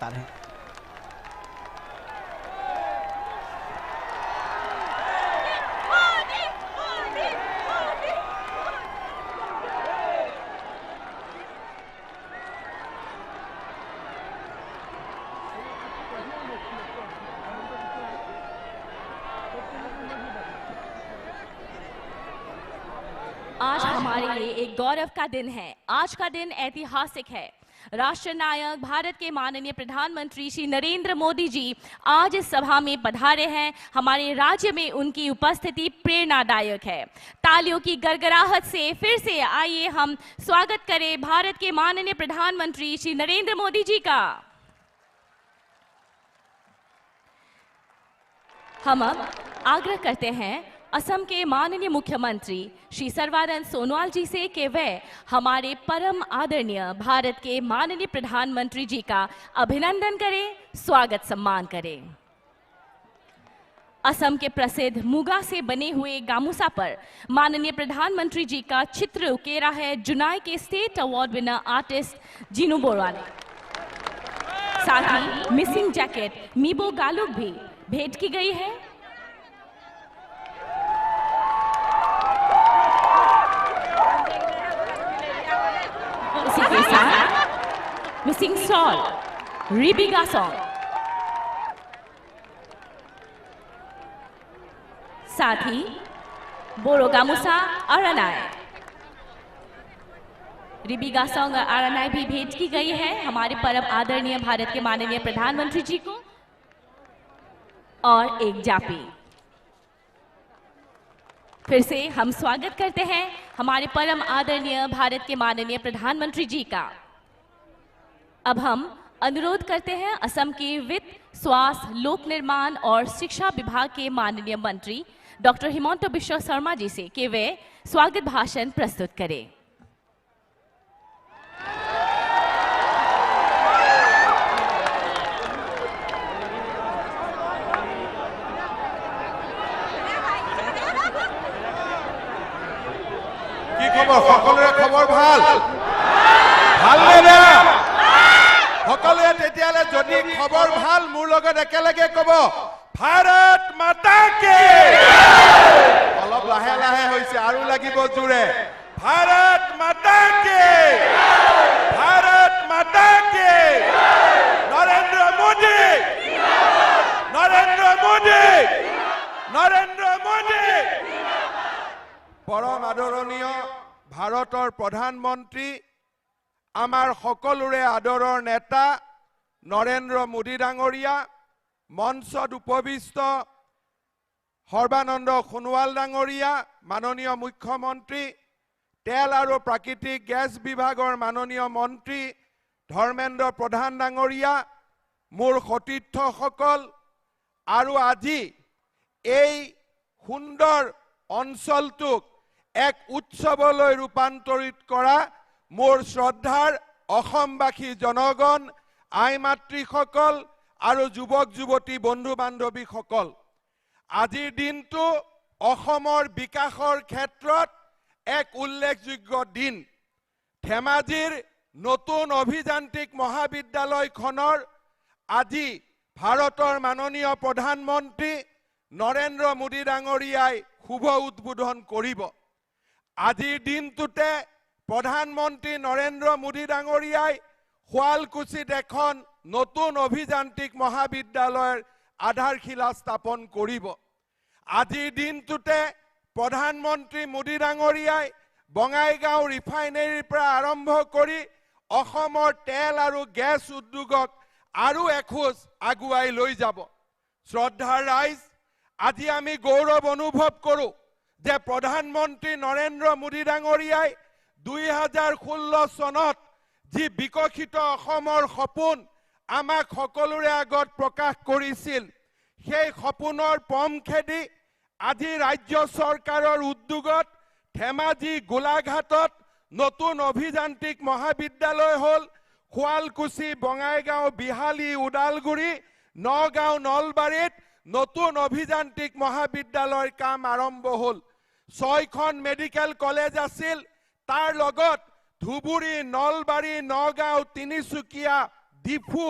बता रहे हैं। आज हमारे लिए एक गौरव का दिन है। आज का दिन ऐतिहासिक है। राष्ट्र नायक भारत के माननीय प्रधानमंत्री श्री नरेंद्र मोदी जी आज इस सभा में पधारे हैं। हमारे राज्य में उनकी उपस्थिति प्रेरणादायक है। तालियों की गड़गड़ाहट से फिर से आइए हम स्वागत करें भारत के माननीय प्रधानमंत्री श्री नरेंद्र मोदी जी का। हम अब आग्रह करते हैं असम के माननीय मुख्यमंत्री श्री सर्बानंद सोनोवाल जी से कि वे हमारे परम आदरणीय भारत के माननीय प्रधानमंत्री जी का अभिनंदन करें, स्वागत सम्मान करें। असम के प्रसिद्ध मुगा से बने हुए गामूसा पर माननीय प्रधानमंत्री जी का चित्र उकेरा है जुनाई के state award winner artist Jinu Bora ने। साथ ही मिसिंग जैकेट मीबो गालुक भी भेंट की गई है। इसी के साथ मिसिंग सॉल रिबिगा सॉन्ग, साथ ही बोरो गामूसा अरनाय रिबिगा सॉन्ग अरनाय भी भेंट की गई है हमारे परम आदरणीय भारत के माननीय प्रधानमंत्री जी को। और एक जापी फिर से हम स्वागत करते हैं हमारे परम आदरणीय भारत के माननीय प्रधानमंत्री जी का। अब हम अनुरोध करते हैं असम के वित्त, स्वास्थ्य, लोक निर्माण और शिक्षा विभाग के माननीय मंत्री डॉक्टर हिमंता बिश्वा शर्मा जी से कि वे स्वागत भाषण प्रस्तुत करें। সকলোৰে খবৰ ভাল ভালনে সকলোৱে তেতিয়ালে যদি খবৰ ভাল মোৰ লগত একেলগে কব ভাৰত মাতা কি অলপ লাহে লাহে হৈছে আৰু লাগিব জোৰে ভাৰত মাতা কি ভাৰত মাতা কি নৰেন্দ্ৰ মোদী নৰেন্দ্ৰ মোদী নৰেন্দ্ৰ মোদী परम आदरणीय भारतर प्रधानमंत्री आमार सकलोरे आदरर नेता नरेंद्र मोदी डांगरिया मंचत उपविष्ट सर्बानंद सोनोवाल डांगरिया माननीय मुख्यमंत्री तेल और प्राकृतिक गैस विभागर माननीय मंत्री धर्मेंद्र प्रधान डांगरिया मोर सतीर्थসকল और আজি এই सुंदर অঞ্চলটোক एक उत्सवলৈ रूपान्तरित करा मोर श्रद्धार अসমবাসী जनगण आई मातृসকল और युवक युवती बंधु बान्धवीসকল आजिर दिनটো অসমৰ विकासर क्षेत्रत एक उल्लेखযোग्य दिन। धेमाजीर नतुन अभियान्त्रिक महाविद्यालयखনৰ আজি भारतर माननीय प्रधानमंत्री नरेंद्र मोदी डांगरियाय शुभ उद्बोधन करिब। आजिर दिनटुते प्रधानमंत्री नरेंद्र मोदी डांगरियाय शुवालकुचित एखन नतुन अभियान्त्रिक महाविद्यालयर आधारशिला स्थापन करिब। आजिर दिनटुते प्रधानमंत्री मोदी डांगरियाय बंगाईगाँव रिफाइनेरीर পৰা आरम्भ करि অসমৰ तेल और गैस उद्योगक आरु एखोज आगुवाई লৈ যাব। श्रद्धार राइज আজি আমি गौरव अनुभव करूँ जे प्रधानमंत्री नरेंद्र मोदी डांगरियाय 2016 सनत जी विकसित অসমৰ सपन आमाक सकलोरे आगत प्रकाश करिছিল সেই सपनर पम खेदी আজি राज्य सरकाৰৰ उद्योगत धेमाजी गोलाघाटत नतुन अभियान्त्रिक महाविद्यालय हल। शुवालकुची बंगाईगाँव बिहाली उदालगुरी नगाँव नलबारीत नतुन अभियान्त्रिक महाविद्यालयर काम आरम्भ हल। 6খন मेडिकल कलेज आसिल तार लगत धुबुरी नलबारी नगाँव तिनिचुकिया डिफु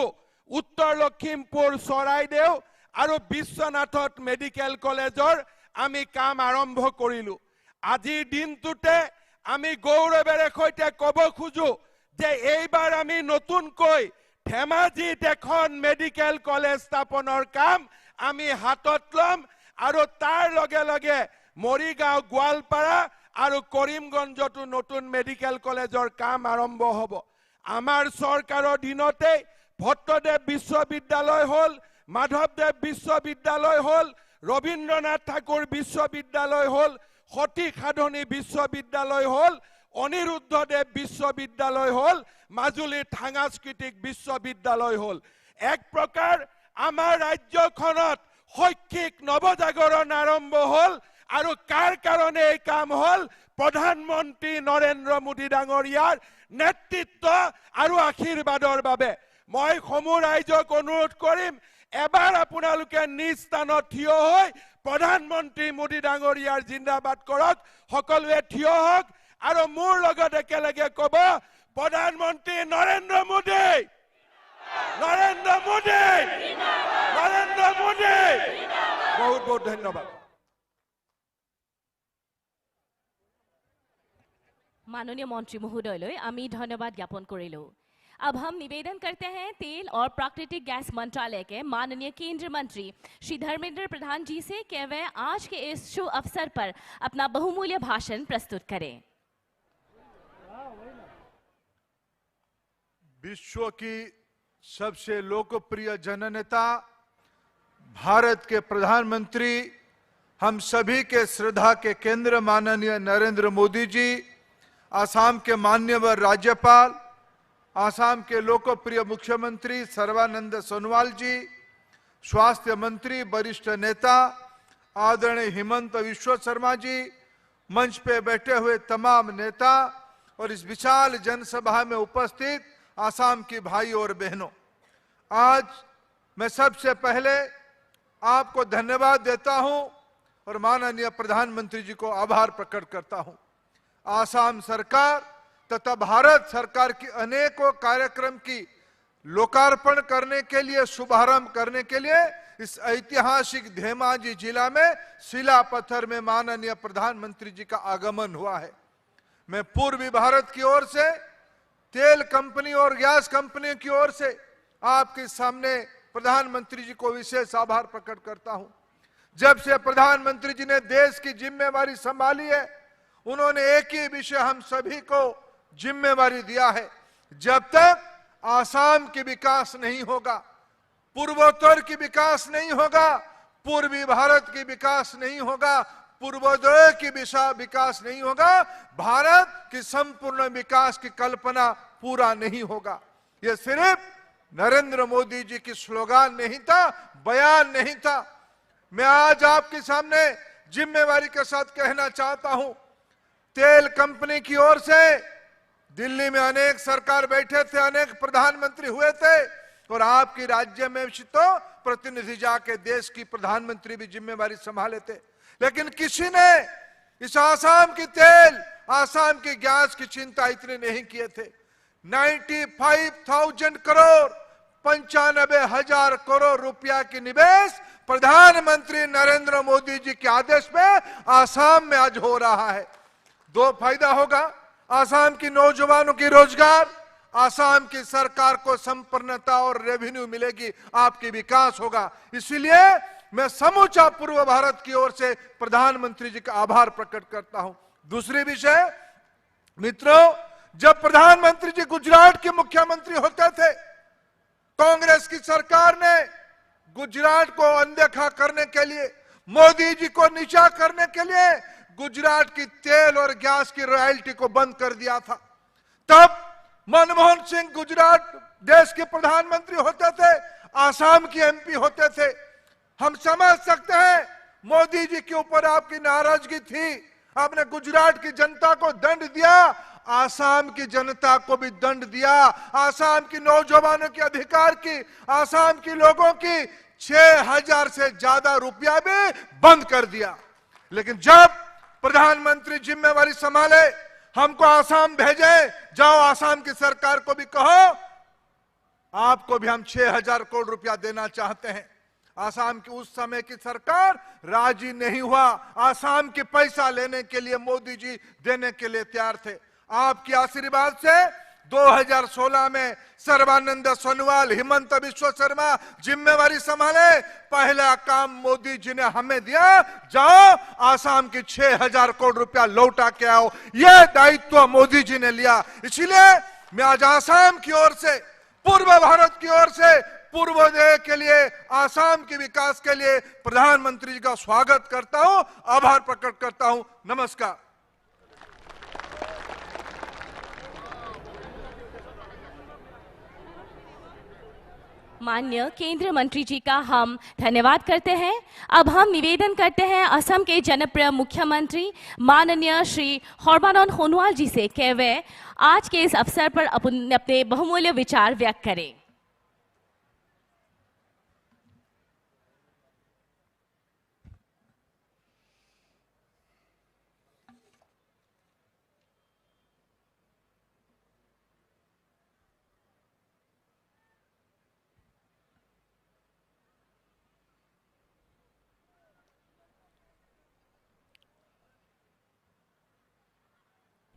উত্তৰ লখিমপুৰ চৰাইদেউ আৰু বিশ্বনাথত মেডিকেল কলেজৰ আমি কাম আৰম্ভ কৰিলো। আজিৰ দিনটোতে আমি গৌৰৱেৰে সৈতে ক'ব খোজো যে এইবাৰ আমি নতুনকৈ ধেমাজিত এখন মেডিকেল কলেজ স্থাপনৰ কাম আমি হাতত ল'ম আৰু তাৰ লগে লগে মৰিগাঁও, গোৱালপাৰা আৰু কৰিমগঞ্জতো নতুন মেডিকেল কলেজৰ কাম আৰম্ভ হ'ব। আমাৰ চৰকাৰৰ দিনতে ভট্টদেৱ বিশ্ববিদ্যালয় হ'ল, মাধৱদেৱ বিশ্ববিদ্যালয় হ'ল, ৰবীন্দ্ৰনাথ ঠাকুৰ বিশ্ববিদ্যালয় হ'ল, সতী সাধনী বিশ্ববিদ্যালয় হ'ল, অনিৰুদ্ধদেৱ বিশ্ববিদ্যালয় হ'ল, মাজুলীৰ সাংস্কৃতিক বিশ্ববিদ্যালয় হ'ল। এক প্ৰকাৰ আমাৰ ৰাজ্যখনত শৈক্ষিক নৱজাগৰণ আৰম্ভ হ'ল আৰু কাৰ কাৰণে এই কাম হ'ল? প্ৰধানমন্ত্ৰী নৰেন্দ্ৰ মোদী ডাঙৰীয়াৰ নেতৃত্ব আৰু আশীৰ্বাদৰ বাবে। মই সমূহ ৰাইজক অনুৰোধ কৰিম, এবাৰ আপোনালোকে নিজ স্থানত থিয় হৈ প্ৰধানমন্ত্ৰী মোদী ডাঙৰীয়াৰ জিন্দাবাদ কৰক। সকলোৱে থিয় হওক আৰু মোৰ লগত একেলগে ক'ব, প্ৰধানমন্ত্ৰী নৰেন্দ্ৰ মোদী, নৰেন্দ্ৰ মোদী, নৰেন্দ্ৰ মোদী। বহুত বহুত ধন্যবাদ। माननीय मंत्री महोदय आमी धन्यवाद ज्ञापन करिलो। अब हम निवेदन करते हैं तेल और प्राकृतिक गैस मंत्रालय के माननीय केंद्रीय मंत्री श्री धर्मेंद्र प्रधान जी से कि वे आज के इस शुभ अवसर पर अपना बहुमूल्य भाषण प्रस्तुत करें। विश्व की सबसे लोकप्रिय जननेता, भारत के प्रधानमंत्री, हम सभी के श्रद्धा के केंद्र माननीय नरेंद्र मोदी जी, आसाम के मान्यवर राज्यपाल, आसाम के लोकप्रिय मुख्यमंत्री सर्बानंद सोनोवाल जी, स्वास्थ्य मंत्री वरिष्ठ नेता आदरणीय हिमंत विश्व शर्मा जी, मंच पे बैठे हुए तमाम नेता और इस विशाल जनसभा में उपस्थित आसाम की भाई और बहनों, आज मैं सबसे पहले आपको धन्यवाद देता हूं और माननीय प्रधानमंत्री जी को आभार प्रकट करता हूं। आसाम सरकार तथा भारत सरकार की अनेकों कार्यक्रम की लोकार्पण करने के लिए, शुभारंभ करने के लिए इस ऐतिहासिक धेमाजी जिला में शिलापत्थर में माननीय प्रधानमंत्री जी का आगमन हुआ है। मैं पूर्वी भारत की ओर से, तेल कंपनी और गैस कंपनी की ओर से आपके सामने प्रधानमंत्री जी को विशेष आभार प्रकट करता हूं। जब से प्रधानमंत्री जी ने देश की जिम्मेवारी संभाली है, उन्होंने एक ही विषय हम सभी को जिम्मेवारी दिया है, जब तक आसाम की विकास नहीं होगा, पूर्वोत्तर की विकास नहीं होगा, पूर्वी भारत की विकास नहीं होगा, पूर्वोदय की विकास नहीं होगा, भारत की संपूर्ण विकास की कल्पना पूरा नहीं होगा। यह सिर्फ नरेंद्र मोदी जी की स्लोगान नहीं था, बयान नहीं था। मैं आज आपके सामने जिम्मेवारी के साथ कहना चाहता हूं, तेल कंपनी की ओर से दिल्ली में अनेक सरकार बैठे थे, अनेक प्रधानमंत्री हुए थे और आपकी राज्य में तो प्रतिनिधि जाके देश की प्रधानमंत्री भी जिम्मेवारी संभाले थे, लेकिन किसी ने इस आसाम की तेल, आसाम की गैस की चिंता इतनी नहीं किए थे। 95,000 करोड़, 95,000 करोड़ रुपया की निवेश प्रधानमंत्री नरेंद्र मोदी जी के आदेश में आसाम में आज हो रहा है। दो फायदा होगा, आसाम की नौजवानों की रोजगार, आसाम की सरकार को संपन्नता और रेवेन्यू मिलेगी, आपकी विकास होगा। इसलिए मैं समूचा पूर्व भारत की ओर से प्रधानमंत्री जी का आभार प्रकट करता हूं। दूसरी विषय, मित्रों, जब प्रधानमंत्री जी गुजरात के मुख्यमंत्री होते थे, कांग्रेस की सरकार ने गुजरात को अनदेखा करने के लिए, मोदी जी को नीचा करने के लिए गुजरात की तेल और गैस की रॉयल्टी को बंद कर दिया था। तब मनमोहन सिंह गुजरात देश के प्रधानमंत्री होते थे, आसाम की एमपी होते थे। हम समझ सकते हैं मोदी जी के ऊपर आपकी नाराजगी थी, आपने गुजरात की जनता को दंड दिया, आसाम की जनता को भी दंड दिया, आसाम की नौजवानों के अधिकार की, आसाम के लोगों की 6,000 से ज्यादा रुपया भी बंद कर दिया। लेकिन जब प्रधानमंत्री जिम्मेवारी संभाले, हमको आसाम भेजे, जाओ आसाम की सरकार को भी कहो आपको भी हम 6,000 करोड़ रुपया देना चाहते हैं। आसाम की उस समय की सरकार राजी नहीं हुआ। आसाम के पैसा लेने के लिए मोदी जी देने के लिए तैयार थे। आपके आशीर्वाद से 2016 में सर्बानंद सोनोवाल, हिमंत बिश्व शर्मा जिम्मेवारी संभाले। पहला काम मोदी जी ने हमें दिया, जाओ आसाम की 6,000 करोड़ रुपया लौटा के आओ। यह दायित्व मोदी जी ने लिया। इसलिए मैं आज आसाम की ओर से, पूर्व भारत की ओर से, पूर्वोदय के लिए, आसाम के विकास के लिए प्रधानमंत्री जी का स्वागत करता हूं, आभार प्रकट करता हूं। नमस्कार। माननीय केंद्रीय मंत्री जी का हम धन्यवाद करते हैं। अब हम निवेदन करते हैं असम के जनप्रिय मुख्यमंत्री माननीय श्री सर्बानंद सोनोवाल जी से कि वे आज के इस अवसर पर अपने बहुमूल्य विचार व्यक्त करें।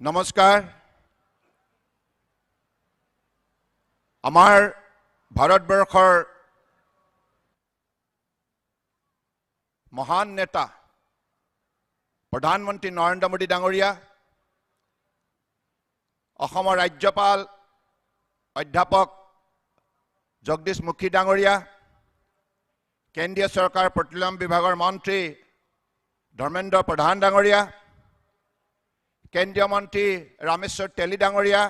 নমস্কাৰ। আমাৰ ভাৰতবৰ্ষৰ মহান নেতা প্ৰধানমন্ত্ৰী নৰেন্দ্ৰ মোদী ডাঙৰীয়া, অসমৰ ৰাজ্যপাল অধ্যাপক জগদীশ মুখী ডাঙৰীয়া, কেন্দ্ৰীয় চৰকাৰৰ পেট্ৰলিয়াম বিভাগৰ মন্ত্ৰী ধৰ্মেন্দ্ৰ প্ৰধান ডাঙৰীয়া, কেন্দ্ৰীয় মন্ত্ৰী ৰামেশ্বৰ তেলী ডাঙৰীয়া,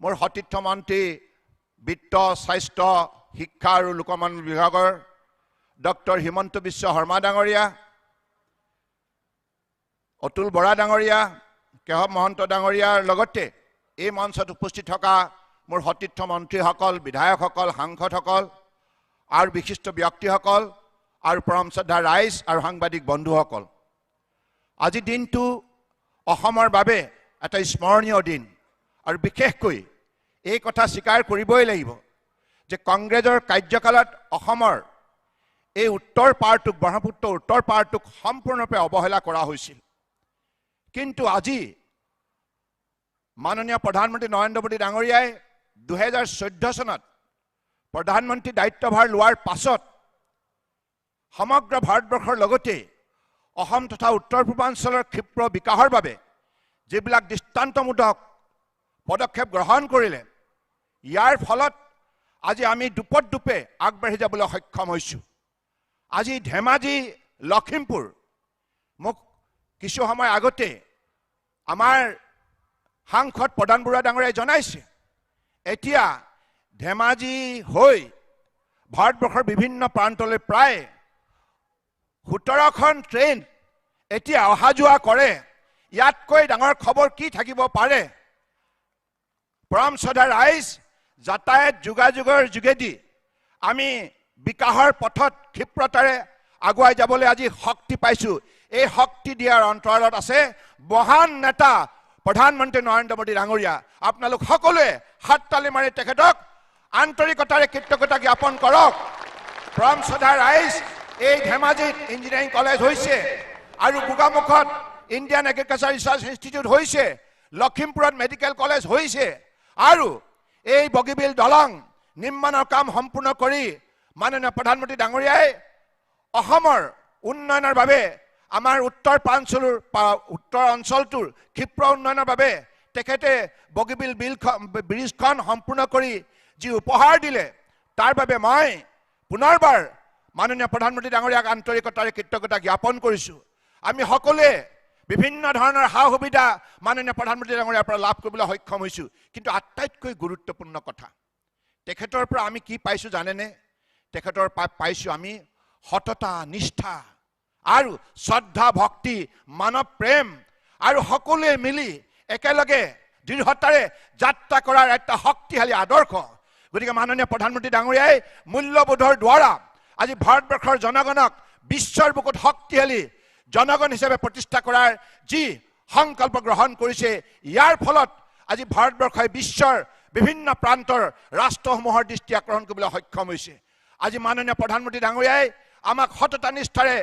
মোৰ সতীৰ্থ মন্ত্ৰী বিত্ত, স্বাস্থ্য, শিক্ষা আৰু লোকমান্য বিভাগৰ ডক্টৰ হিমন্ত বিশ্ব শৰ্মা ডাঙৰীয়া, অতুল বৰা ডাঙৰীয়া, কেশৱ মহন্ত ডাঙৰীয়াৰ লগতে এই মঞ্চত উপস্থিত থকা মোৰ সতীৰ্থ মন্ত্ৰীসকল, বিধায়কসকল, সাংসদসকল আৰু বিশিষ্ট ব্যক্তিসকল আৰু পৰম শ্ৰদ্ধা ৰাইজ আৰু সাংবাদিক বন্ধুসকল, আজি দিনটো অসমৰ বাবে এটা স্মৰণীয় দিন। আৰু বিশেষকৈ এই কথা স্বীকাৰ কৰিবই লাগিব যে কংগ্ৰেছৰ কাৰ্যকালত অসমৰ এই উত্তৰ পাৰটোক, ব্ৰহ্মপুত্ৰৰ উত্তৰ পাৰটোক সম্পূৰ্ণৰূপে অৱহেলা কৰা হৈছিল। কিন্তু আজি মাননীয় প্ৰধানমন্ত্ৰী নৰেন্দ্ৰ মোদী ডাঙৰীয়াই 2014 চনত প্ৰধানমন্ত্ৰী দায়িত্বভাৰ লোৱাৰ পাছত সমগ্ৰ ভাৰতবৰ্ষৰ লগতে অসম তথা উত্তৰ পূৰ্বাঞ্চলৰ ক্ষিপ্ৰ বিকাশৰ বাবে যিবিলাক দৃষ্টান্তমূলক পদক্ষেপ গ্ৰহণ কৰিলে, ইয়াৰ ফলত আজি আমি দুপে আগবাঢ়ি যাবলৈ সক্ষম হৈছোঁ। আজি ধেমাজি, লখিমপুৰ, মোক কিছু সময় আগতে আমাৰ সাংসদ প্ৰধান বৰুৱা ডাঙৰীয়াই জনাইছে, এতিয়া ধেমাজি হৈ ভাৰতবৰ্ষৰ বিভিন্ন প্ৰান্তলৈ প্ৰায় 17খন ট্ৰেইন এতিয়া অহা যোৱা কৰে। ইয়াতকৈ ডাঙৰ খবৰ কি থাকিব পাৰে? পৰম শ্ৰদ্ধা ৰাইজ, যাতায়াত যোগাযোগৰ যোগেদি আমি বিকাশৰ পথত ক্ষিপ্ৰতাৰে আগুৱাই যাবলৈ আজি শক্তি পাইছোঁ। এই শক্তি দিয়াৰ অন্তৰালত আছে মহান নেতা প্ৰধানমন্ত্ৰী নৰেন্দ্ৰ মোদী ডাঙৰীয়া। আপোনালোক সকলোৱে হাত তালি মাৰি তেখেতক আন্তৰিকতাৰে কৃতজ্ঞতা জ্ঞাপন কৰক। পৰম শ্ৰদ্ধা ৰাইজ, এই ধেমাজিত ইঞ্জিনিয়াৰিং কলেজ হৈছে আৰু গোগামুখত ইণ্ডিয়ান এগ্ৰিকালচাৰ ৰিচাৰ্চ ইনষ্টিটিউট হৈছে, লখিমপুৰত মেডিকেল কলেজ হৈছে আৰু এই বগীবিল দলং নিৰ্মাণৰ কাম সম্পূৰ্ণ কৰি মাননীয় প্ৰধানমন্ত্ৰী ডাঙৰীয়াই অসমৰ উন্নয়নৰ বাবে, আমাৰ উত্তৰ অঞ্চলটোৰ ক্ষিপ্ৰ উন্নয়নৰ বাবে তেখেতে বগীবিল ব্ৰিজখন সম্পূৰ্ণ কৰি যি উপহাৰ দিলে, তাৰ বাবে মই পুনৰবাৰ মাননীয় প্ৰধানমন্ত্ৰী ডাঙৰীয়াক আন্তৰিকতাৰে কৃতজ্ঞতা জ্ঞাপন কৰিছোঁ। আমি সকলোৱে বিভিন্ন ধৰণৰ সা সুবিধা মাননীয় প্ৰধানমন্ত্ৰী ডাঙৰীয়াৰ পৰা লাভ কৰিবলৈ সক্ষম হৈছোঁ। কিন্তু আটাইতকৈ গুৰুত্বপূৰ্ণ কথা, তেখেতৰ পৰা আমি কি পাইছোঁ জানেনে? তেখেতৰ পাইছোঁ আমি সততা, নিষ্ঠা আৰু শ্ৰদ্ধা, ভক্তি, মানৱ প্ৰেম আৰু সকলোৱে মিলি একেলগে দৃঢ়তাৰে যাত্ৰা কৰাৰ এটা শক্তিশালী আদৰ্শ। গতিকে মাননীয় প্ৰধানমন্ত্ৰী ডাঙৰীয়াই মূল্যবোধৰ দ্বাৰা আজি ভাৰতবৰ্ষৰ জনগণক বিশ্বৰ বুকুত শক্তিশালী জনগণ হিচাপে প্ৰতিষ্ঠা কৰাৰ যি সংকল্প গ্ৰহণ কৰিছে, ইয়াৰ ফলত আজি ভাৰতবৰ্ষই বিশ্বৰ বিভিন্ন প্ৰান্তৰ ৰাষ্ট্ৰসমূহৰ দৃষ্টি আকৰ্ষণ কৰিবলৈ সক্ষম হৈছে। আজি মাননীয় প্ৰধানমন্ত্ৰী ডাঙৰীয়াই আমাক সততা নিষ্ঠাৰে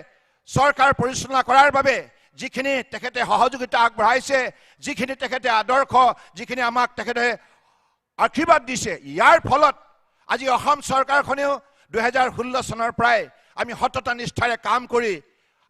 চৰকাৰ পৰিচালনা কৰাৰ বাবে যিখিনি তেখেতে সহযোগিতা আগবঢ়াইছে, যিখিনি তেখেতে আদৰ্শ, যিখিনি আমাক তেখেতে আশীৰ্বাদ দিছে, ইয়াৰ ফলত আজি অসম চৰকাৰখনেও 2016 চনৰ পৰাই আমি সততা নিষ্ঠাৰে কাম কৰি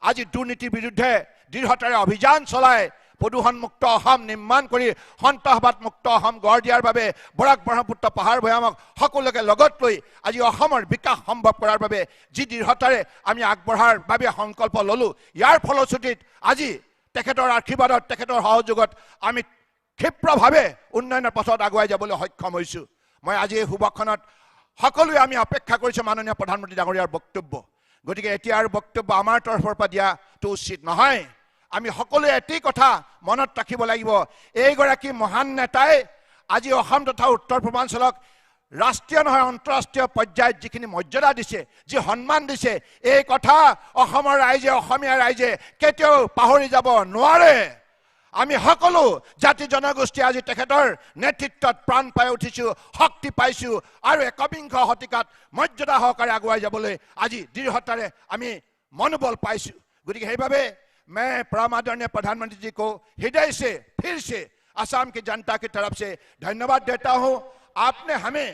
আজি দুৰ্নীতিৰ বিৰুদ্ধে দৃঢ়তাৰে অভিযান চলাই প্ৰদূষণমুক্ত অসম নিৰ্মাণ কৰি সন্ত্ৰাসবাদমুক্ত অসম গঢ় দিয়াৰ বাবে বৰাক ব্ৰহ্মপুত্ৰ পাহাৰ ভৈয়ামক সকলোকে লগত লৈ আজি অসমৰ বিকাশ সম্ভৱ কৰাৰ বাবে যি দৃঢ়তাৰে আমি আগবঢ়াৰ বাবে সংকল্প ললো, ইয়াৰ ফলশ্ৰুতিত আজি তেখেতৰ আশীৰ্বাদত, তেখেতৰ সহযোগত আমি ক্ষিপ্ৰভাৱে উন্নয়নৰ পথত আগুৱাই যাবলৈ সক্ষম হৈছোঁ। মই আজি এই শুভক্ষণত সকলোৱে আমি অপেক্ষা কৰিছোঁ মাননীয় প্ৰধানমন্ত্ৰী ডাঙৰীয়াৰ বক্তব্য। গতিকে এতিয়াৰ বক্তব্য আমাৰ তৰফৰ পৰা দিয়াটো উচিত নহয়। আমি সকলোৱে এটি কথা মনত ৰাখিব লাগিব, এইগৰাকী মহান নেতাই আজি অসম তথা উত্তৰ পূৰ্বাঞ্চলক ৰাষ্ট্ৰীয় নহয় আন্তঃৰাষ্ট্ৰীয় পৰ্যায়ত যিখিনি মৰ্যাদা দিছে, যি সন্মান দিছে, এই কথা অসমৰ ৰাইজে, অসমীয়া ৰাইজে কেতিয়াও পাহৰি যাব নোৱাৰে। আমি সকলো জাতি জনগোষ্ঠী আজি তেখেতৰ নেতৃত্বত প্ৰাণ পাই উঠিছোঁ, শক্তি পাইছোঁ আৰু একবিংশ শতিকাত মৰ্যাদা সহকাৰে আগুৱাই যাবলৈ আজি দৃঢ়তাৰে আমি মনোবল পাইছোঁ। গতিকে সেইবাবে मैं परम आदरणीय प्रधानमंत्री जी को हृदय से फिर से असम की जनता की तरफ से धन्यवाद देता हूं। आपने हमें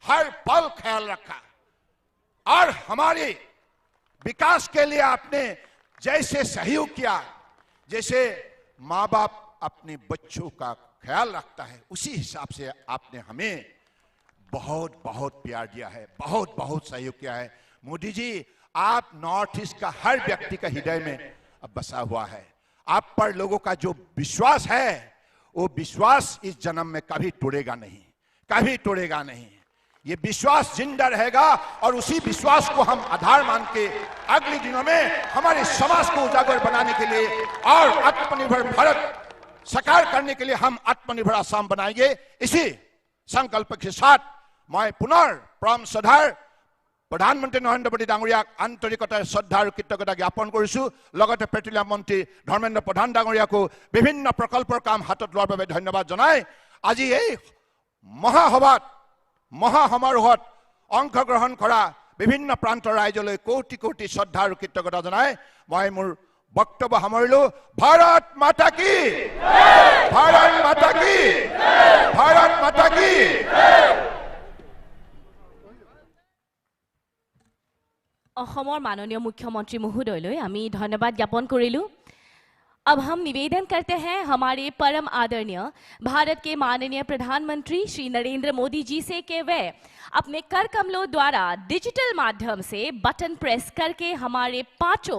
हर पल ख्याल रखा और हमारे विकास के लिए आपने जैसे सहयोग किया, जैसे माँ बाप अपने बच्चों का ख्याल रखता है, उसी हिसाब से आपने हमें बहुत बहुत प्यार दिया है, बहुत बहुत सहयोग किया है। मोदी जी, आप नॉर्थ ईस्ट का हर व्यक्ति का हृदय में अब बसा हुआ है। आप पर लोगों का जो विश्वास है, वो विश्वास इस जन्म में कभी टूटेगा नहीं, कभी टूटेगा नहीं। ये विश्वास जिंदा रहेगा और उसी विश्वास को हम आधार मान के अगले दिनों में हमारे समाज को उजागर बनाने के लिए और आत्मनिर्भर भारत साकार करने के लिए हम आत्मनिर्भर असम बनाएंगे। इसी संकल्प के साथ मैं पुनर्प्रणाम श्रद्धार प्रधानमंत्री नरेंद्र मोदी डांगरियाक आंतरिकतार श्रद्धा और कृतज्ञता ज्ञापन करिছোঁ। लगते पेट्रोलियम मंत्री धर्मेंद्र प्रधान डांगरियाको विभिन्न प्रकल्पर काम हातत लोৱাৰ বাবে धन्यवाद जनाय আজি এই মহাসভাত মহাসমাৰোহত অংশগ্ৰহণ কৰা বিভিন্ন প্ৰান্তৰ ৰাইজলৈ কোটি কোটি শ্ৰদ্ধা আৰু কৃতজ্ঞতা জনাই মই মোৰ বক্তব্য সামৰিলোঁ। ভাৰত মাতা কি জয়, ভাৰত মাতা কি জয়, ভাৰত মাতা কি জয়। অসমৰ माननीय मुख्यमंत्री महोदय आमी धन्यवाद ज्ञापन करिलु। अब हम निवेदन करते हैं हमारे परम आदरणीय भारत के माननीय प्रधानमंत्री श्री नरेंद्र मोदी जी से कि वे अपने कर कमलों द्वारा डिजिटल माध्यम से बटन प्रेस करके हमारे 5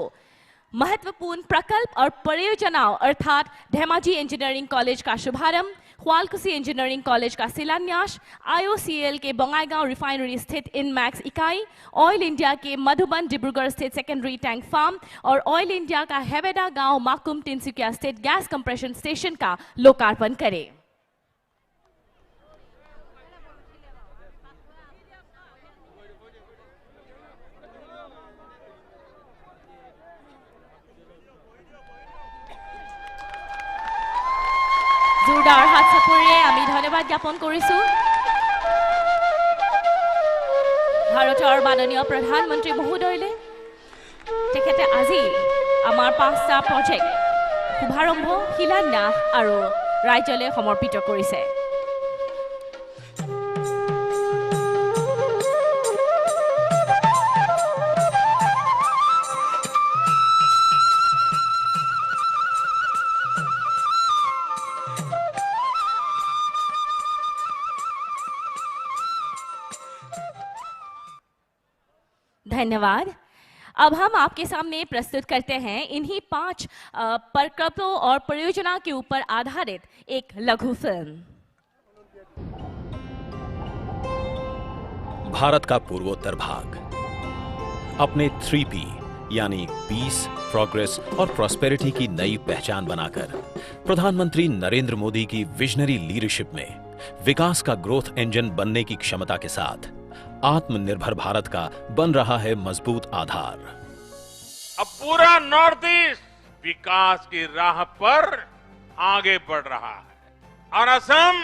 महत्वपूर्ण प्रकल्प और परियोजनाओं अर्थात धेमाजी इंजीनियरिंग कॉलेज का शुभारंभ, ख्वालकुसी इंजीनियरिंग कॉलेज का शिलान्यास, IOCL के बंगाईगांव रिफाइनरी स्थित इनमैक्स इकाई, ऑयल इंडिया के मधुबन डिब्रूगढ़ स्थित सेकेंडरी टैंक फार्म और ऑयल इंडिया का हेवेडा गांव माकुम तिनसुकिया स्थित गैस कंप्रेशन स्टेशन का लोकार्पण करें। जोरदार हाथ चापुरे आमी धन्यवाद ज्ञापन करिछु। भारतर माननीय प्रधानमंत्री महोदयले तेखेते আজি आमार 5টা प्रोजेक्ट शुभारम्भ, शिलान्यास और राज्यले समर्पित करिছে। धन्यवाद। अब हम आपके सामने प्रस्तुत करते हैं इन्हीं 5 प्रकल्पों और परियोजना के ऊपर आधारित एक लघु फिल्म। भारत का पूर्वोत्तर भाग अपने 3P यानी पीस, प्रोग्रेस और प्रॉस्पेरिटी की नई पहचान बनाकर प्रधानमंत्री नरेंद्र मोदी की विजनरी लीडरशिप में विकास का ग्रोथ इंजन बनने की क्षमता के साथ आत्मनिर्भर भारत का बन रहा है मजबूत आधार। अब पूरा नॉर्थ ईस्ट विकास की राह पर आगे बढ़ रहा है और असम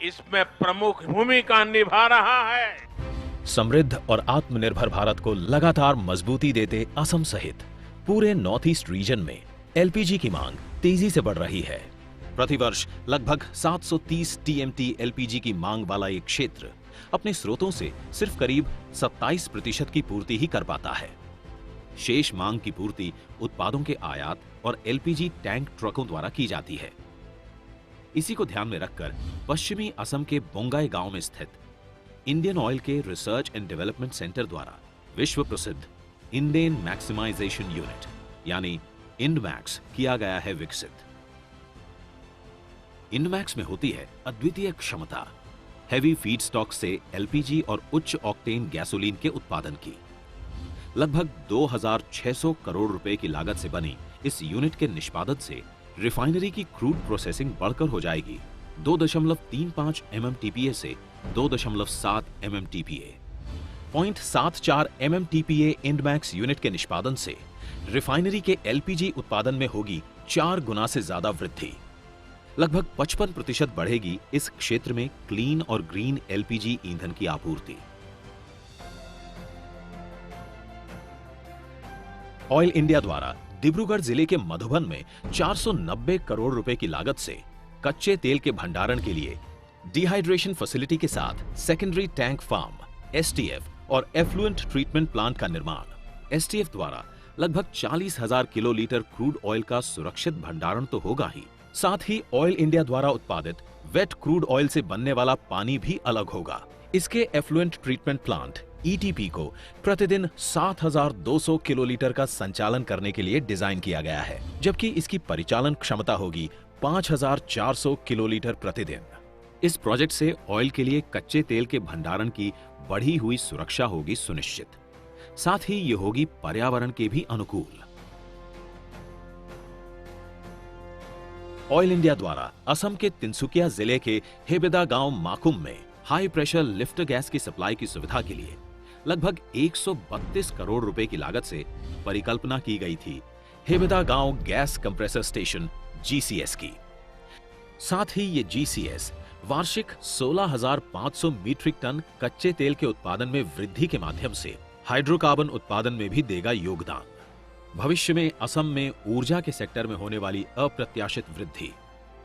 इसमें प्रमुख भूमिका निभा रहा है। समृद्ध और आत्मनिर्भर भारत को लगातार मजबूती देते असम सहित पूरे नॉर्थ ईस्ट रीजन में एलपीजी की मांग तेजी से बढ़ रही है। प्रतिवर्ष लगभग 730 टीएमटी एलपीजी की मांग वाला एक क्षेत्र अपने स्रोतों से सिर्फ करीब 27% की पूर्ति ही कर पाता है। शेष मांग की पूर्ति उत्पादों के आयात और एलपीजी टैंक ट्रकों द्वारा की जाती है। इसी को ध्यान में रखकर पश्चिमी असम के बोंगाई गांव में स्थित इंडियन ऑयल के रिसर्च एंड डेवलपमेंट सेंटर द्वारा विश्व प्रसिद्ध इंडेन मैक्सिमाइजेशन यूनिट यानी इंडमैक्स किया गया है विकसित। इंडमैक्स में होती है अद्वितीय क्षमता हैवी फीडस्टॉक से एलपीजी और उच्च ऑक्टेन गैसोलीन के उत्पादन की। लगभग 2600 करोड़ रुपए की लागत से बनी इस यूनिट के निष्पादन से रिफाइनरी की क्रूड प्रोसेसिंग बढ़कर हो जाएगी 2.35 MMTPA से 2.7 MMTPA। 0.74 MMTPA इंडमैक्स यूनिट के निष्पादन से रिफाइनरी के एलपीजी उत्पादन में होगी 4 गुना से ज्यादा वृद्धि। लगभग 55% बढ़ेगी इस क्षेत्र में क्लीन और ग्रीन एलपीजी ईंधन की आपूर्ति। ऑयल इंडिया द्वारा डिब्रूगढ़ जिले के मधुबन में 490 करोड़ रुपए की लागत से कच्चे तेल के भंडारण के लिए डिहाइड्रेशन फैसिलिटी के साथ सेकेंडरी टैंक फार्म एसटीएफ और एफ्लुएंट ट्रीटमेंट प्लांट का निर्माण। एसटीएफ द्वारा लगभग 40,000 किलोलीटर क्रूड ऑयल का सुरक्षित भंडारण तो होगा ही, साथ ही ऑयल इंडिया द्वारा उत्पादित वेट क्रूड ऑयल से बनने वाला पानी भी अलग होगा। इसके एफ्लुएंट ट्रीटमेंट प्लांट ईटीपी को प्रतिदिन 7,200 किलोलीटर का संचालन करने के लिए डिजाइन किया गया है, जबकि इसकी परिचालन क्षमता होगी 5,400 किलोलीटर प्रतिदिन। इस प्रोजेक्ट से ऑयल के लिए कच्चे तेल के भंडारण की बढ़ी हुई सुरक्षा होगी सुनिश्चित, साथ ही ये होगी पर्यावरण के भी अनुकूल। ऑयल इंडिया द्वारा असम के तिनसुकिया जिले के हेबेदा गांव माकुम में हाई प्रेशर लिफ्ट गैस की सप्लाई की सुविधा के लिए लगभग 132 करोड़ रुपए की लागत से परिकल्पना की गई थी हेबेदा गांव गैस कंप्रेसर स्टेशन जीसीएस की। साथ ही ये जीसीएस वार्षिक 16,500 मीट्रिक टन कच्चे तेल के उत्पादन में वृद्धि के माध्यम से हाइड्रोकार्बन उत्पादन में भी देगा योगदान। भविष्य में असम में ऊर्जा के सेक्टर में होने वाली अप्रत्याशित वृद्धि,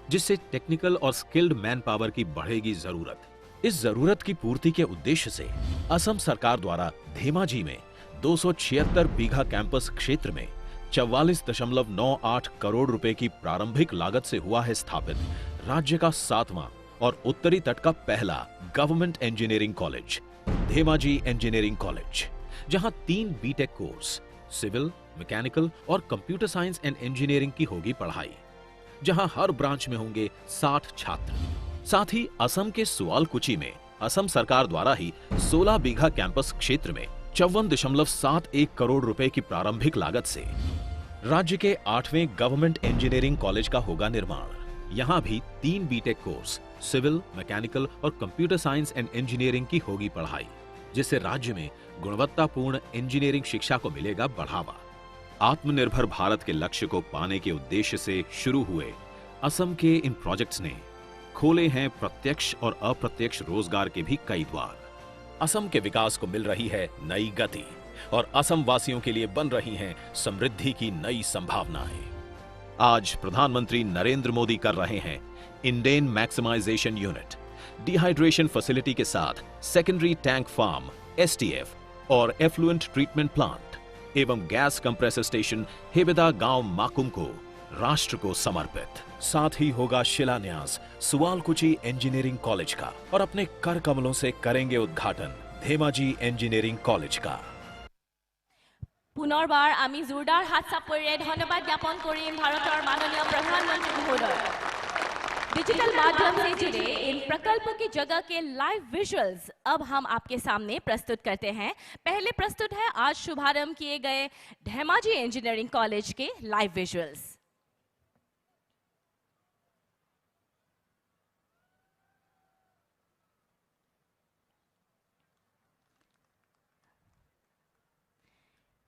जिससे टेक्निकल और स्किल्ड मैन पावर की बढ़ेगी जरूरत। इस जरूरत की पूर्ति के उद्देश्य से असम सरकार द्वारा धेमाजी में 276 बीघा कैंपस क्षेत्र में 44.98 करोड़ रुपए की प्रारंभिक लागत से हुआ है स्थापित राज्य का 7वां और उत्तरी तट का पहला government engineering college, Dhemaji engineering college, जहां 3 बीटेक कोर्स सिविल, मैकेनिकल और कंप्यूटर साइंस एंड इंजीनियरिंग की होगी पढ़ाई, जहां हर ब्रांच में होंगे 60 छात्र। साथ ही असम के सुआलकुची में असम सरकार द्वारा ही 16 बीघा कैंपस क्षेत्र में 54.71 करोड़ रुपए की प्रारंभिक लागत से राज्य के 8वें गवर्नमेंट इंजीनियरिंग कॉलेज का होगा निर्माण। यहाँ भी 3 बीटेक कोर्स सिविल, मैकेनिकल और कंप्यूटर साइंस एंड इंजीनियरिंग की होगी पढ़ाई, जिससे राज्य में गुणवत्तापूर्ण इंजीनियरिंग शिक्षा को मिलेगा बढ़ावा। आत्मनिर्भर भारत के लक्ष्य को पाने के उद्देश्य से शुरू हुए असम के इन प्रोजेक्ट्स ने खोले हैं प्रत्यक्ष और अप्रत्यक्ष रोजगार के भी कई द्वार। असम के विकास को मिल रही है नई गति और असम वासियों के लिए बन रही हैं समृद्धि की नई संभावनाएं। आज प्रधानमंत्री नरेंद्र मोदी कर रहे हैं Indane maximization unit, dehydration facility के साथ सेकेंडरी टैंक फार्म एसटीएफ और एफ्लुएंट ट्रीटमेंट प्लांट एवं गैस कंप्रेसर स्टेशन हेबेदा गांव माकुम को राष्ट्र को समर्पित। साथ ही होगा शिलान्यास सुआलकुची इंजीनियरिंग कॉलेज का और अपने कर कमलों से करेंगे उद्घाटन धेमाजी इंजीनियरिंग कॉलेज का। पुनर्बार आमी जोरदार हाथ चापरे धन्यवाद ज्ञापन करें भारत माननीय प्रधानमंत्री महोदय। डिजिटल माध्यम से जुड़े इन प्रकल्प की जगह के लाइव विजुअल्स अब हम आपके सामने प्रस्तुत करते हैं। पहले प्रस्तुत है आज शुभारंभ किए गए धेमाजी इंजीनियरिंग कॉलेज के लाइव विजुअल्स।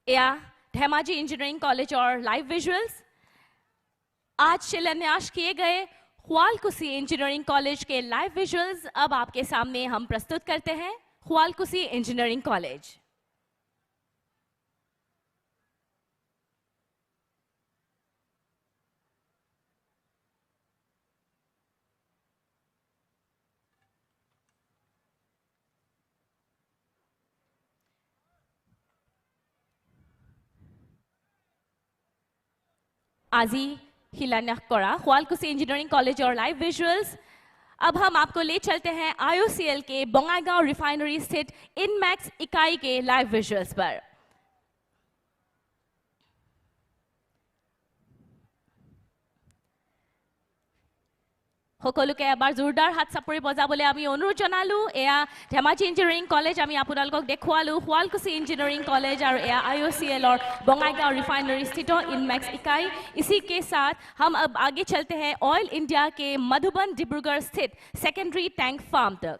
या धेमाजी इंजीनियरिंग कॉलेज और लाइव विजुअल्स आज शिलान्यास किए गए ख्वालकुसी इंजीनियरिंग कॉलेज के लाइव विजुअल्स अब आपके सामने हम प्रस्तुत करते हैं। ख्वालकुसी इंजीनियरिंग कॉलेज। আজি हिलान्या करा ख्वालकुसी इंजीनियरिंग कॉलेज और लाइव विजुअल्स। अब हम आपको ले चलते हैं IOCL के बोंगाईगांव रिफाइनरी स्थित इनमैक्स इकाई के लाइव विजुअल्स पर। সকলোকে এবাৰ জোৰদাৰ হাত চাপৰি বজাবলৈ আমি অনুৰোধ জনালো। এয়া ধেমাজি ইঞ্জিনিয়াৰিং কলেজ আমি আপোনালোকক দেখুৱালো। ख्वालकुसी इंजीनियरिंग कॉलेज और एया IOCL और बोंगाईगांव रिफाइनरी स्थित इनमैक्स इकाई। इसी के साथ हम अब आगे चलते हैं ऑयल इंडिया के मधुबन डिब्रूगढ़ स्थित सेकेंडरी टैंक फार्म तक।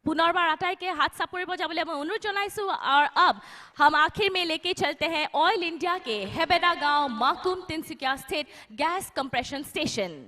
पुनर्बार आटाई के हाथ सापुरे बजाबले मैं अनुरोध जनाइसु। और अब हम आखिर में लेके चलते हैं ऑयल इंडिया के हेबेडा गांव माकुम तिनसुकिया स्थित गैस कंप्रेशन स्टेशन।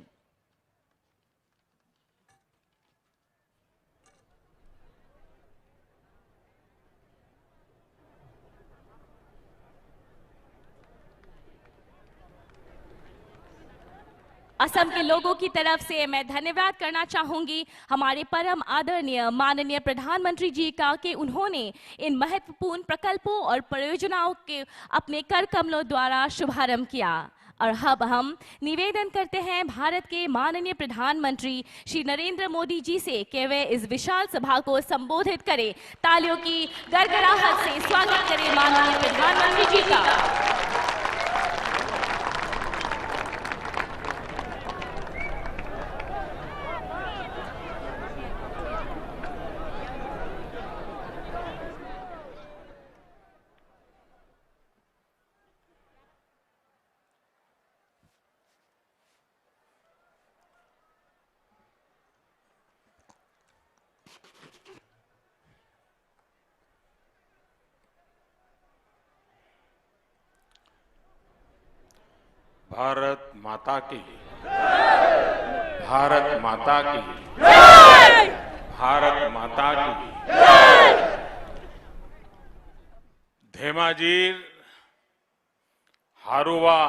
असम के लोगों की तरफ से मैं धन्यवाद करना चाहूंगी हमारे परम आदरणीय माननीय प्रधानमंत्री जी का कि उन्होंने इन महत्वपूर्ण प्रकल्पों और परियोजनाओं के अपने कर कमलों द्वारा शुभारंभ किया। और अब हम निवेदन करते हैं भारत के माननीय प्रधानमंत्री श्री नरेंद्र मोदी जी से कि वे इस विशाल सभा को संबोधित करें। तालियों की गड़गड़ाहट से स्वागत करें माननीय प्रधानमंत्री जी का। भारत माता की, भारत माता की, भारत माता की। धेमाजीर हारुवा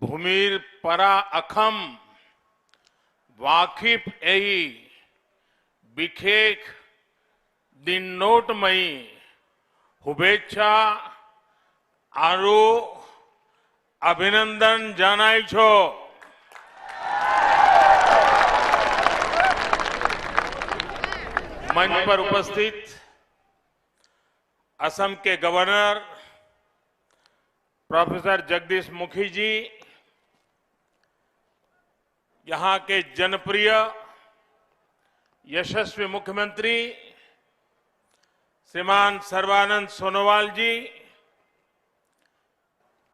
भूमिर परा अखम वाकिफ एही बिखेक दिन नोटमयी शुभेच्छा आरु अभिनंदन जानाई छो। मंच पर उपस्थित असम के गवर्नर प्रोफेसर जगदीश मुखी जी, यहां के जनप्रिय यशस्वी मुख्यमंत्री श्रीमान सर्बानंद सोनोवाल जी,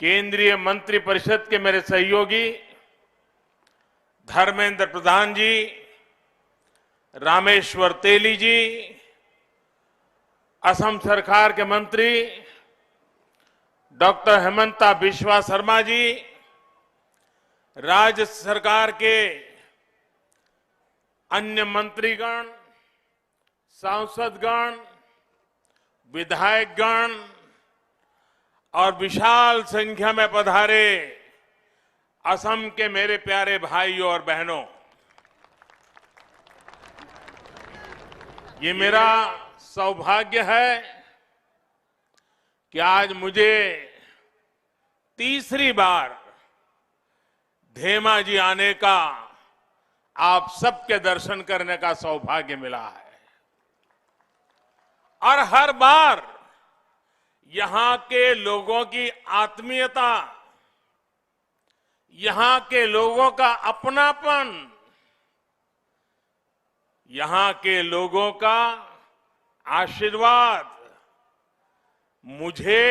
केंद्रीय मंत्री परिषद के मेरे सहयोगी धर्मेंद्र प्रधान जी, रामेश्वर तेली जी, असम सरकार के मंत्री डॉक्टर हेमंता बिश्वा शर्मा जी, राज्य सरकार के अन्य मंत्रीगण, सांसदगण, विधायकगण और विशाल संख्या में पधारे असम के मेरे प्यारे भाइयों और बहनों, ये मेरा सौभाग्य है कि आज मुझे तीसरी बार धेमाजी आने का, आप सबके दर्शन करने का सौभाग्य मिला है। और हर बार यहां के लोगों की आत्मीयता, यहां के लोगों का अपनापन, यहां के लोगों का आशीर्वाद मुझे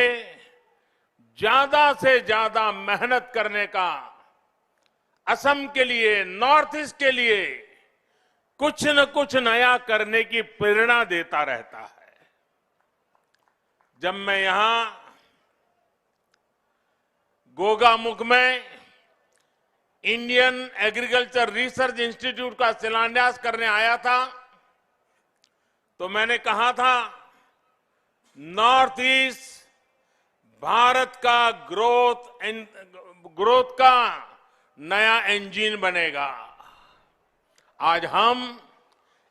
ज्यादा से ज्यादा मेहनत करने का, असम के लिए, नॉर्थ ईस्ट के लिए कुछ न कुछ नया करने की प्रेरणा देता रहता है। जब मैं यहां गोगामुख में इंडियन एग्रीकल्चर रिसर्च इंस्टीट्यूट का शिलान्यास करने आया था तो मैंने कहा था नॉर्थ ईस्ट भारत का ग्रोथ का नया इंजन बनेगा। आज हम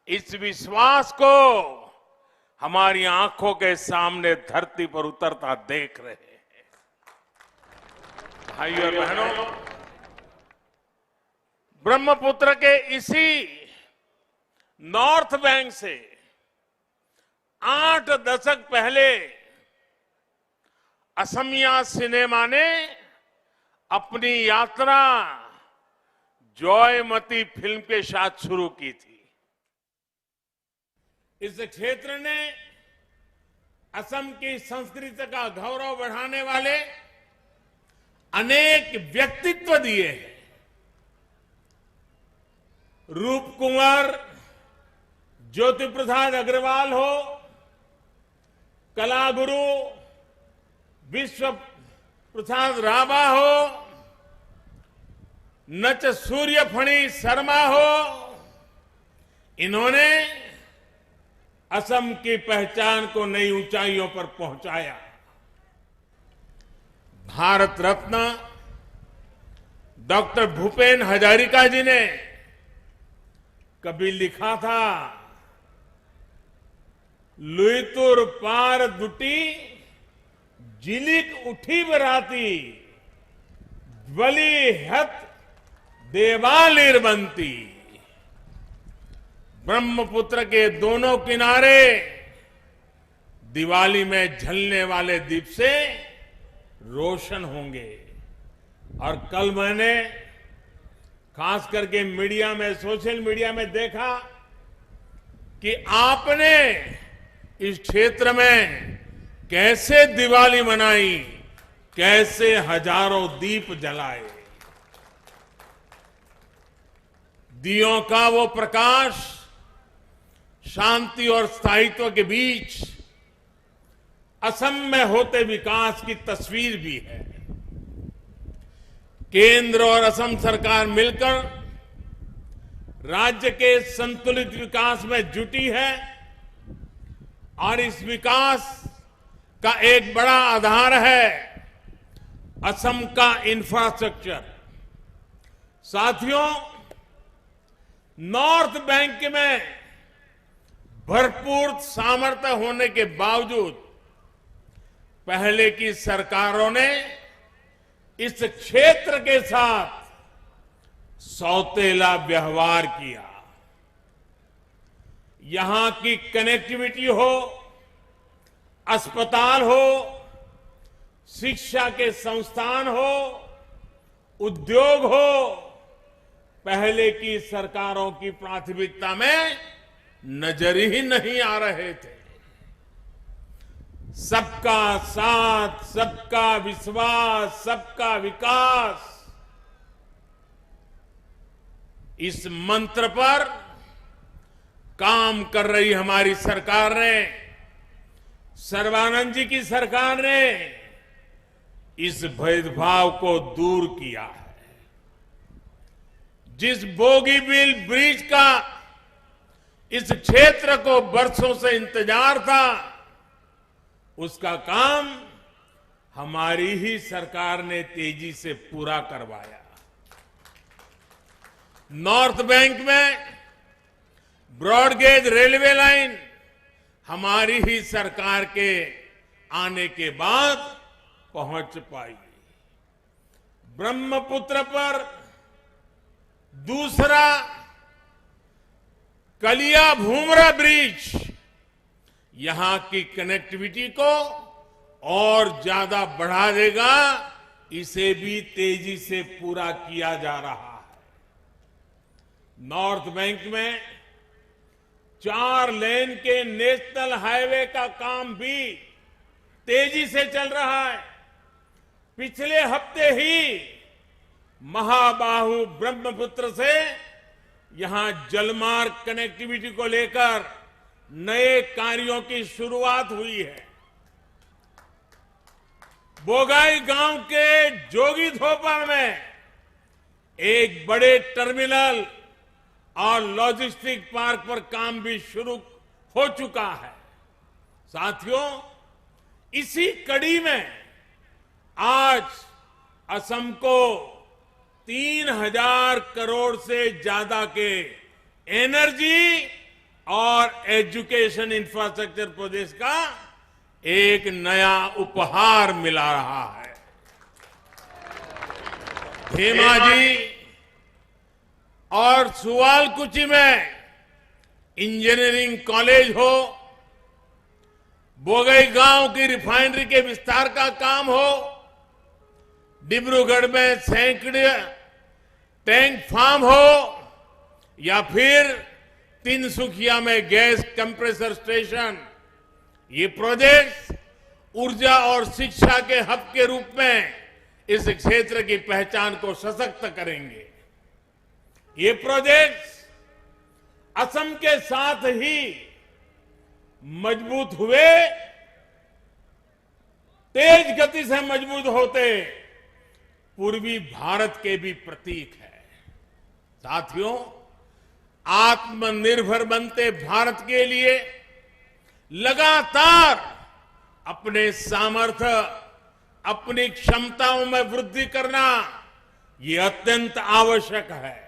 इस विश्वास को हमारी आंखों के सामने धरती पर उतरता देख रहे हैं। भाइयों और बहनों, ब्रह्मपुत्र के इसी नॉर्थ बैंक से 8 दशक पहले असमिया सिनेमा ने अपनी यात्रा जॉयमती फिल्म के साथ शुरू की थी। इस क्षेत्र ने असम की संस्कृति का गौरव बढ़ाने वाले अनेक व्यक्तित्व दिए हैं। रूप कुंवर ज्योति प्रसाद अग्रवाल हो, कलागुरु विश्व प्रसाद राभा हो, नच सूर्यफणी शर्मा हो, इन्होंने असम की पहचान को नई ऊंचाइयों पर पहुंचाया। भारत रत्न डॉक्टर भूपेन हजारिका जी ने कभी लिखा था, लुईतुर पार दुटी जिलिक उठी बराती ज्वली हत देवालिर बनती। ब्रह्मपुत्र के दोनों किनारे दिवाली में झलने वाले दीप से रोशन होंगे। और कल मैंने खास करके मीडिया में, सोशल मीडिया में देखा कि आपने इस क्षेत्र में कैसे दिवाली मनाई, कैसे हजारों दीप जलाए। दियों का वो प्रकाश शांति और स्थायित्व के बीच असम में होते विकास की तस्वीर भी है। केंद्र और असम सरकार मिलकर राज्य के संतुलित विकास में जुटी है और इस विकास का एक बड़ा आधार है असम का इंफ्रास्ट्रक्चर। साथियों, नॉर्थ बैंक में भरपूर सामर्थ्य होने के बावजूद पहले की सरकारों ने इस क्षेत्र के साथ सौतेला व्यवहार किया। यहां की कनेक्टिविटी हो, अस्पताल हो, शिक्षा के संस्थान हो, उद्योग हो, पहले की सरकारों की प्राथमिकता में नजर ही नहीं आ रहे थे। सबका साथ, सबका विश्वास, सबका विकास, इस मंत्र पर काम कर रही हमारी सरकार ने, सर्बानंद जी की सरकार ने इस भेदभाव को दूर किया है। जिस बोगीबील ब्रिज का इस क्षेत्र को बरसों से इंतजार था, उसका काम हमारी ही सरकार ने तेजी से पूरा करवाया। नॉर्थ बैंक में ब्रॉडगेज रेलवे लाइन हमारी ही सरकार के आने के बाद पहुंच पाई। ब्रह्मपुत्र पर दूसरा कलिया भूमरा ब्रिज यहां की कनेक्टिविटी को और ज्यादा बढ़ा देगा। इसे भी तेजी से पूरा किया जा रहा है। नॉर्थ बैंक में 4 लेन के नेशनल हाईवे का काम भी तेजी से चल रहा है। पिछले हफ्ते ही महाबाहु ब्रह्मपुत्र से यहां जलमार्ग कनेक्टिविटी को लेकर नए कार्यों की शुरुआत हुई है। बोगाई गांव के जोगी धोपा में एक बड़े टर्मिनल और लॉजिस्टिक पार्क पर काम भी शुरू हो चुका है। साथियों, इसी कड़ी में आज असम को 3000 करोड़ से ज्यादा के एनर्जी और एजुकेशन इंफ्रास्ट्रक्चर प्रोजेक्ट का एक नया उपहार मिला रहा है। धेमाजी और सुवालकुची में इंजीनियरिंग कॉलेज हो, बोगई गांव की रिफाइनरी के विस्तार का काम हो, डिब्रूगढ़ में सैकड़े टैंक फार्म हो, या फिर तिनसुकिया में गैस कंप्रेसर स्टेशन, ये प्रोजेक्ट ऊर्जा और शिक्षा के हब के रूप में इस क्षेत्र की पहचान को सशक्त करेंगे। ये प्रोजेक्ट असम के साथ ही मजबूत हुए, तेज गति से मजबूत होते पूर्वी भारत के भी प्रतीक है। साथियों, आत्मनिर्भर बनते भारत के लिए लगातार अपने सामर्थ्य, अपनी क्षमताओं में वृद्धि करना ये अत्यंत आवश्यक है।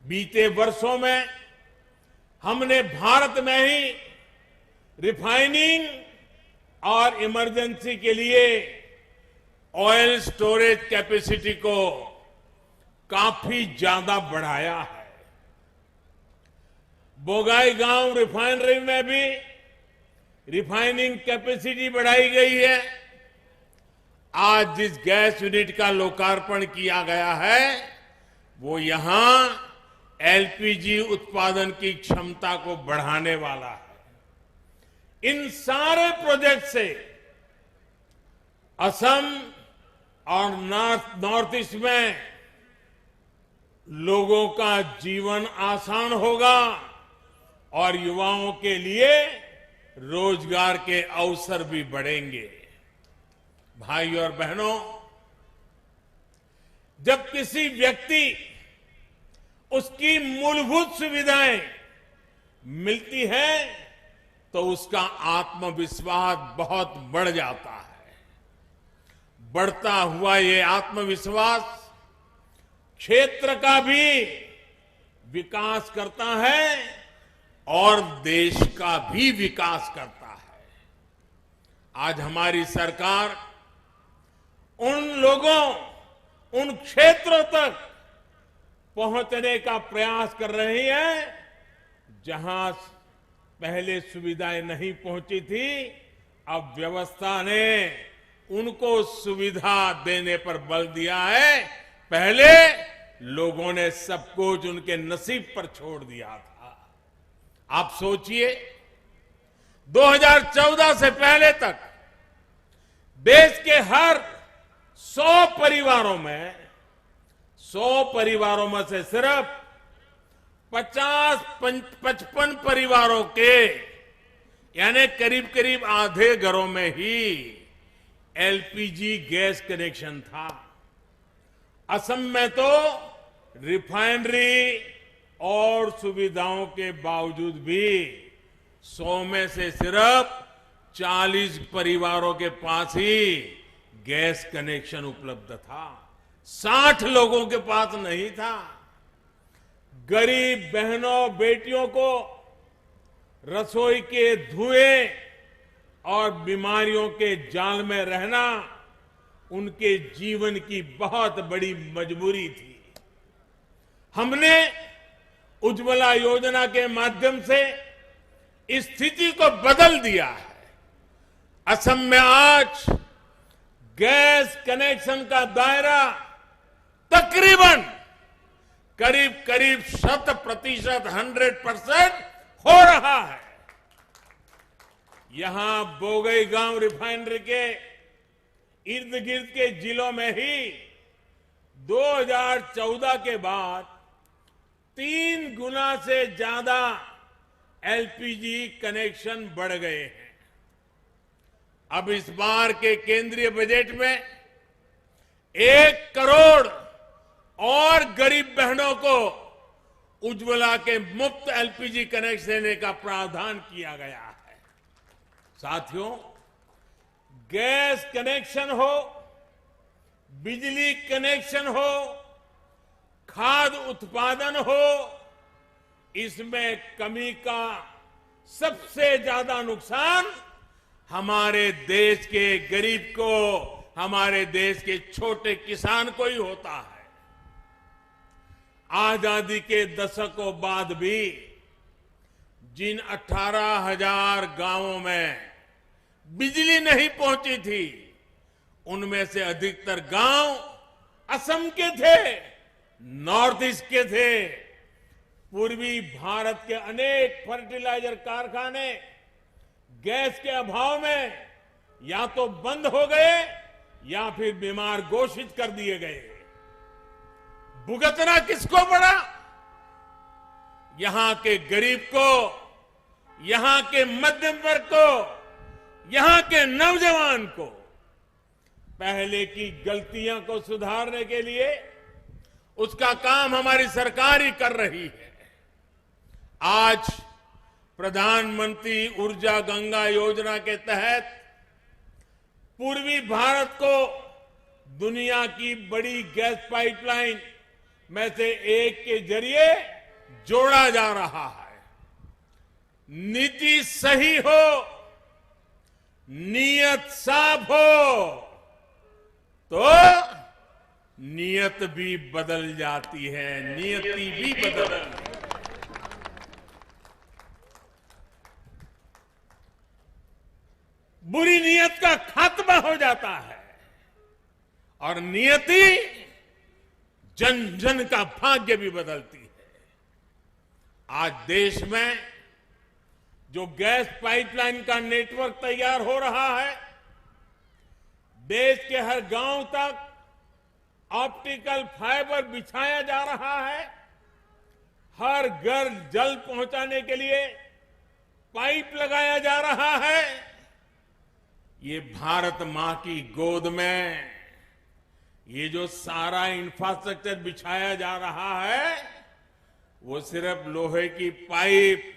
बीते वर्षों में हमने भारत में ही रिफाइनिंग और इमरजेंसी के लिए ऑयल स्टोरेज कैपेसिटी को काफी ज्यादा बढ़ाया है। बोगाई गांव रिफाइनरी में भी रिफाइनिंग कैपेसिटी बढ़ाई गई है। आज जिस गैस यूनिट का लोकार्पण किया गया है, वो यहां एलपीजी उत्पादन की क्षमता को बढ़ाने वाला है। इन सारे प्रोजेक्ट से असम और नॉर्थ ईस्ट में लोगों का जीवन आसान होगा और युवाओं के लिए रोजगार के अवसर भी बढ़ेंगे। भाई और बहनों, जब किसी व्यक्ति उसकी मूलभूत सुविधाएं मिलती है तो उसका आत्मविश्वास बहुत बढ़ जाता है। बढ़ता हुआ ये आत्मविश्वास क्षेत्र का भी विकास करता है और देश का भी विकास करता है। आज हमारी सरकार उन लोगों, उन क्षेत्रों तक पहुंचने का प्रयास कर रही है जहां पहले सुविधाएं नहीं पहुंची थी। अब व्यवस्था ने उनको सुविधा देने पर बल दिया है। पहले लोगों ने सब कुछ उनके नसीब पर छोड़ दिया था। आप सोचिए, 2014 से पहले तक देश के हर 100 परिवारों में से सिर्फ 50-55 परिवारों के, यानी करीब करीब आधे घरों में ही एलपीजी गैस कनेक्शन था। असम में तो रिफाइनरी और सुविधाओं के बावजूद भी 100 में से सिर्फ 40 परिवारों के पास ही गैस कनेक्शन उपलब्ध था। 60 लोगों के पास नहीं था। गरीब बहनों, बेटियों को रसोई के धुएं और बीमारियों के जाल में रहना उनके जीवन की बहुत बड़ी मजबूरी थी। हमने उज्ज्वला योजना के माध्यम से इस स्थिति को बदल दिया है। असम में आज गैस कनेक्शन का दायरा तकरीबन करीब 100% 100% हो रहा है। यहां बोगई गांव रिफाइनरी के इर्द गिर्द के जिलों में ही 2014 के बाद 3 गुना से ज्यादा एलपीजी कनेक्शन बढ़ गए हैं। अब इस बार के केंद्रीय बजट में 1 करोड़ और गरीब बहनों को उज्ज्वला के मुफ्त एलपीजी कनेक्शन देने का प्रावधान किया गया है। साथियों, गैस कनेक्शन हो, बिजली कनेक्शन हो, खाद्य उत्पादन हो, इसमें कमी का सबसे ज्यादा नुकसान हमारे देश के गरीब को, हमारे देश के छोटे किसान को ही होता है। आजादी के दशकों बाद भी जिन 18,000 गांवों में बिजली नहीं पहुंची थी, उनमें से अधिकतर गांव असम के थे, नॉर्थ ईस्ट के थे। पूर्वी भारत के अनेक फर्टिलाइजर कारखाने गैस के अभाव में या तो बंद हो गए या फिर बीमार घोषित कर दिए गए। भुगतना किसको पड़ा? यहां के गरीब को, यहां के मध्यम वर्ग को, यहां के नौजवान को। पहले की गलतियों को सुधारने के लिए उसका काम हमारी सरकार ही कर रही है। आज प्रधानमंत्री ऊर्जा गंगा योजना के तहत पूर्वी भारत को दुनिया की बड़ी गैस पाइपलाइन में से एक के जरिए जोड़ा जा रहा है। नीति सही हो, नीयत साफ हो तो नीयत भी बदल जाती है, नियति भी बदल। बुरी नीयत का खात्मा हो जाता है और नियति जन जन का भाग्य भी बदलती है। आज देश में जो गैस पाइपलाइन का नेटवर्क तैयार हो रहा है, देश के हर गांव तक ऑप्टिकल फाइबर बिछाया जा रहा है, हर घर जल पहुंचाने के लिए पाइप लगाया जा रहा है। ये भारत मां की गोद में ये जो सारा इंफ्रास्ट्रक्चर बिछाया जा रहा है, वो सिर्फ लोहे की पाइप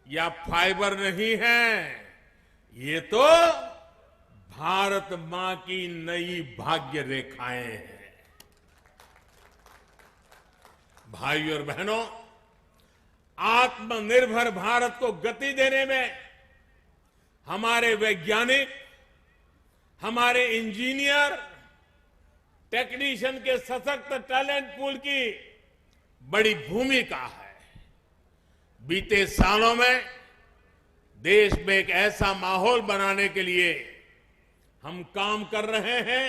या फाइबर नहीं है, ये तो भारत मां की नई भाग्य रेखाएं हैं। भाइयों और बहनों, आत्मनिर्भर भारत को गति देने में हमारे वैज्ञानिक, हमारे इंजीनियर, टेक्नीशियन के सशक्त टैलेंट पूल की बड़ी भूमिका है। बीते सालों में देश में एक ऐसा माहौल बनाने के लिए हम काम कर रहे हैं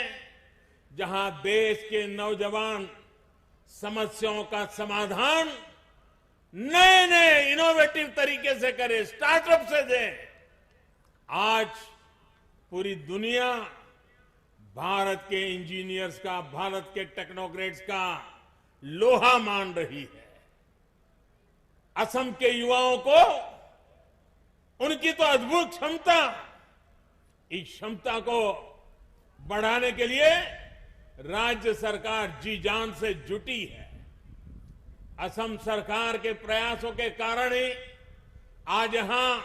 जहां देश के नौजवान समस्याओं का समाधान नए नए इनोवेटिव तरीके से करें, स्टार्टअप से दें। आज पूरी दुनिया भारत के इंजीनियर्स का, भारत के टेक्नोक्रेट्स का लोहा मान रही है। असम के युवाओं को उनकी तो अद्भुत क्षमता, इस क्षमता को बढ़ाने के लिए राज्य सरकार जी जान से जुटी है। असम सरकार के प्रयासों के कारण ही आज यहां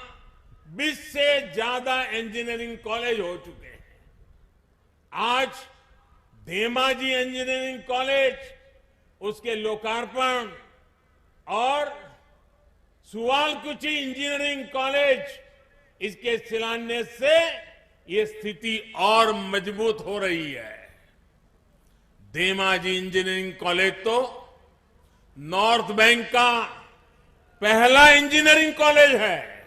20 से ज्यादा इंजीनियरिंग कॉलेज हो चुके हैं। आज धेमाजी इंजीनियरिंग कॉलेज, उसके लोकार्पण और सुवालकुची इंजीनियरिंग कॉलेज, इसके शिलान्यास से ये स्थिति और मजबूत हो रही है। धेमाजी इंजीनियरिंग कॉलेज तो नॉर्थ बैंक का पहला इंजीनियरिंग कॉलेज है।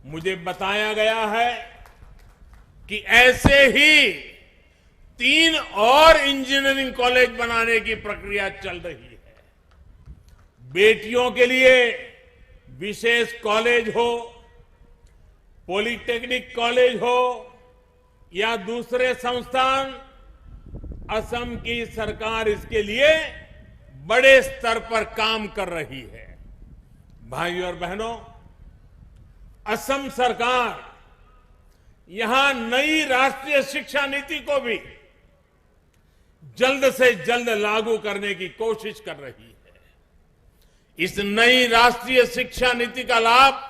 मुझे बताया गया है कि ऐसे ही 3 और इंजीनियरिंग कॉलेज बनाने की प्रक्रिया चल रही है। बेटियों के लिए विशेष कॉलेज हो, पॉलिटेक्निक कॉलेज हो या दूसरे संस्थान, असम की सरकार इसके लिए बड़े स्तर पर काम कर रही है। भाइयों और बहनों, असम सरकार यहां नई राष्ट्रीय शिक्षा नीति को भी जल्द से जल्द लागू करने की कोशिश कर रही है। इस नई राष्ट्रीय शिक्षा नीति का लाभ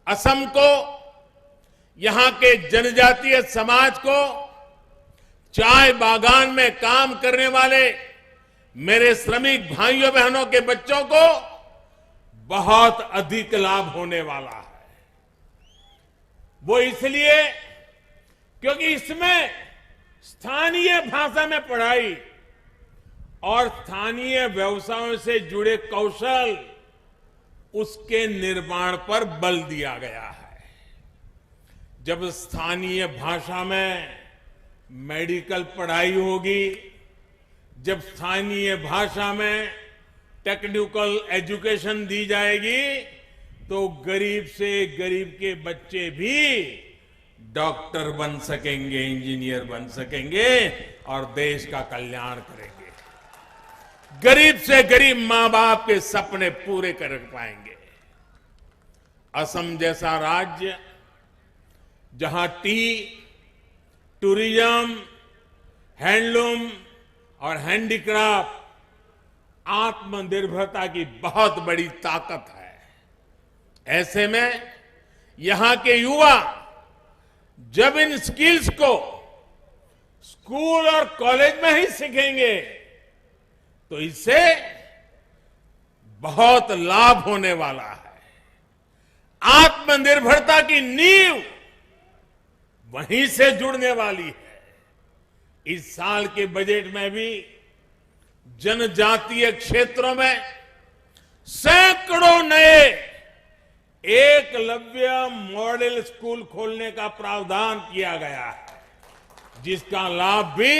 असम को, यहां के जनजातीय समाज को, चाय बागान में काम करने वाले मेरे श्रमिक भाइयों बहनों के बच्चों को बहुत अधिक लाभ होने वाला है। वो इसलिए क्योंकि इसमें स्थानीय भाषा में पढ़ाई और स्थानीय व्यवसायों से जुड़े कौशल, उसके निर्माण पर बल दिया गया है। जब स्थानीय भाषा में मेडिकल पढ़ाई होगी, जब स्थानीय भाषा में टेक्निकल एजुकेशन दी जाएगी, तो गरीब से गरीब के बच्चे भी डॉक्टर बन सकेंगे, इंजीनियर बन सकेंगे और देश का कल्याण करेंगे। गरीब से गरीब मां बाप के सपने पूरे कर पाएंगे। असम जैसा राज्य जहां टी, टूरिज्म, हैंडलूम और हैंडीक्राफ्ट आत्मनिर्भरता की बहुत बड़ी ताकत है, ऐसे में यहां के युवा जब इन स्किल्स को स्कूल और कॉलेज में ही सीखेंगे तो इससे बहुत लाभ होने वाला है। आत्मनिर्भरता की नींव वहीं से जुड़ने वाली है। इस साल के बजट में भी जनजातीय क्षेत्रों में सैकड़ों नए एकलव्य मॉडल स्कूल खोलने का प्रावधान किया गया है, जिसका लाभ भी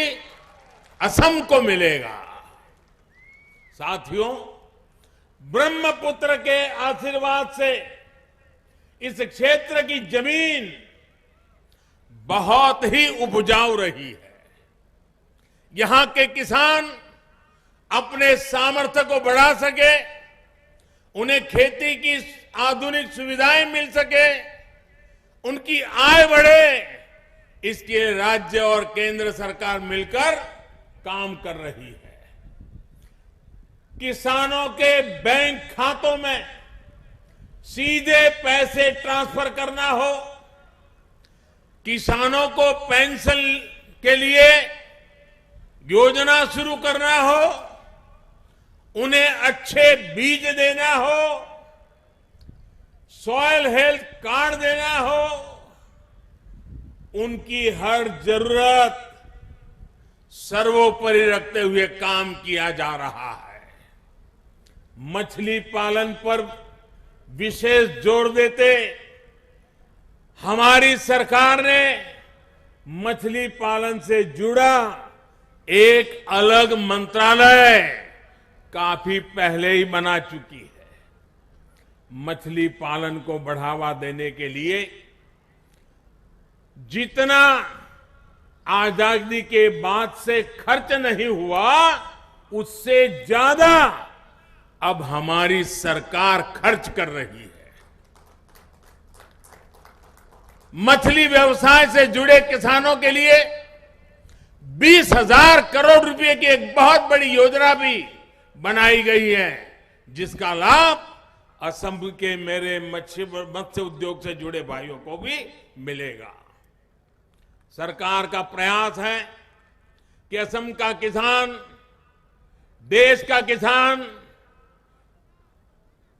असम को मिलेगा। साथियों, ब्रह्मपुत्र के आशीर्वाद से इस क्षेत्र की जमीन बहुत ही उपजाऊ रही है। यहां के किसान अपने सामर्थ्य को बढ़ा सके, उन्हें खेती की आधुनिक सुविधाएं मिल सके, उनकी आय बढ़े, इसके लिए राज्य और केंद्र सरकार मिलकर काम कर रही है। किसानों के बैंक खातों में सीधे पैसे ट्रांसफर करना हो, किसानों को पेंशन के लिए योजना शुरू करना हो, उन्हें अच्छे बीज देना हो, सॉइल हेल्थ कार्ड देना हो, उनकी हर जरूरत सर्वोपरि रखते हुए काम किया जा रहा है। मछली पालन पर विशेष जोर देते हमारी सरकार ने मछली पालन से जुड़ा एक अलग मंत्रालय काफी पहले ही बना चुकी है। मछली पालन को बढ़ावा देने के लिए जितना आजादी के बाद से खर्च नहीं हुआ, उससे ज्यादा अब हमारी सरकार खर्च कर रही है। मछली व्यवसाय से जुड़े किसानों के लिए 20,000 करोड़ रुपए की एक बहुत बड़ी योजना भी बनाई गई है, जिसका लाभ असम के मेरे मत्स्य उद्योग से जुड़े भाइयों को भी मिलेगा। सरकार का प्रयास है कि असम का किसान, देश का किसान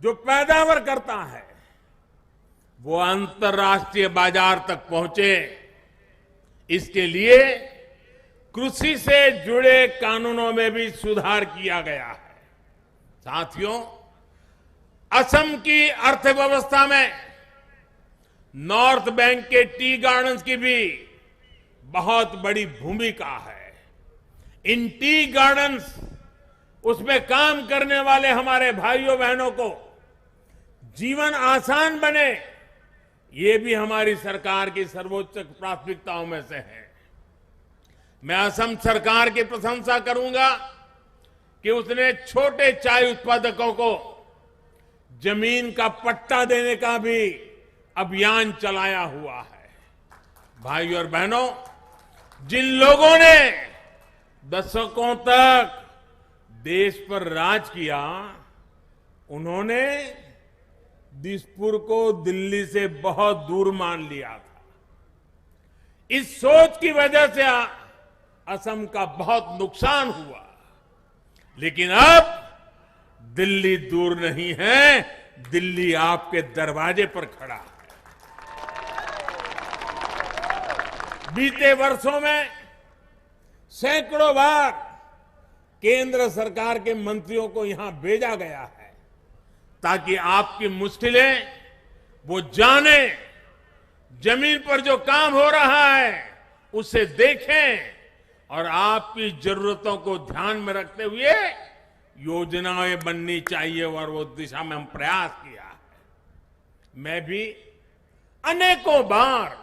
जो पैदावार करता है, वो अंतर्राष्ट्रीय बाजार तक पहुंचे। इसके लिए कृषि से जुड़े कानूनों में भी सुधार किया गया है। साथियों, असम की अर्थव्यवस्था में नॉर्थ बैंक के टी गार्डन्स की भी बहुत बड़ी भूमिका है। इन टी गार्डन्स, उसमें काम करने वाले हमारे भाइयों बहनों को जीवन आसान बने, ये भी हमारी सरकार की सर्वोच्च प्राथमिकताओं में से है। मैं असम सरकार की प्रशंसा करूंगा कि उसने छोटे चाय उत्पादकों को जमीन का पट्टा देने का भी अभियान चलाया हुआ है। भाइयों और बहनों, जिन लोगों ने दशकों तक देश पर राज किया, उन्होंने दिसपुर को दिल्ली से बहुत दूर मान लिया था। इस सोच की वजह से असम का बहुत नुकसान हुआ। लेकिन अब दिल्ली दूर नहीं है, दिल्ली आपके दरवाजे पर खड़ा है। बीते वर्षों में सैकड़ों बार केंद्र सरकार के मंत्रियों को यहां भेजा गया है ताकि आपकी मुश्किलें वो जाने, जमीन पर जो काम हो रहा है उसे देखें और आपकी जरूरतों को ध्यान में रखते हुए योजनाएं बननी चाहिए और वो दिशा में हम प्रयास किया है। मैं भी अनेकों बार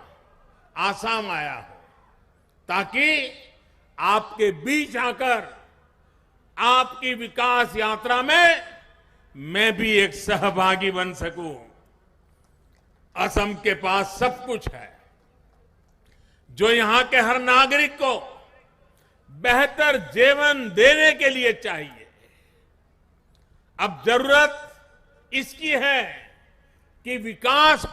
आसाम आया हूं ताकि आपके बीच आकर आपकी विकास यात्रा में मैं भी एक सहभागी बन सकूं। असम के पास सब कुछ है जो यहां के हर नागरिक को बेहतर जीवन देने के लिए चाहिए। अब जरूरत इसकी है कि विकास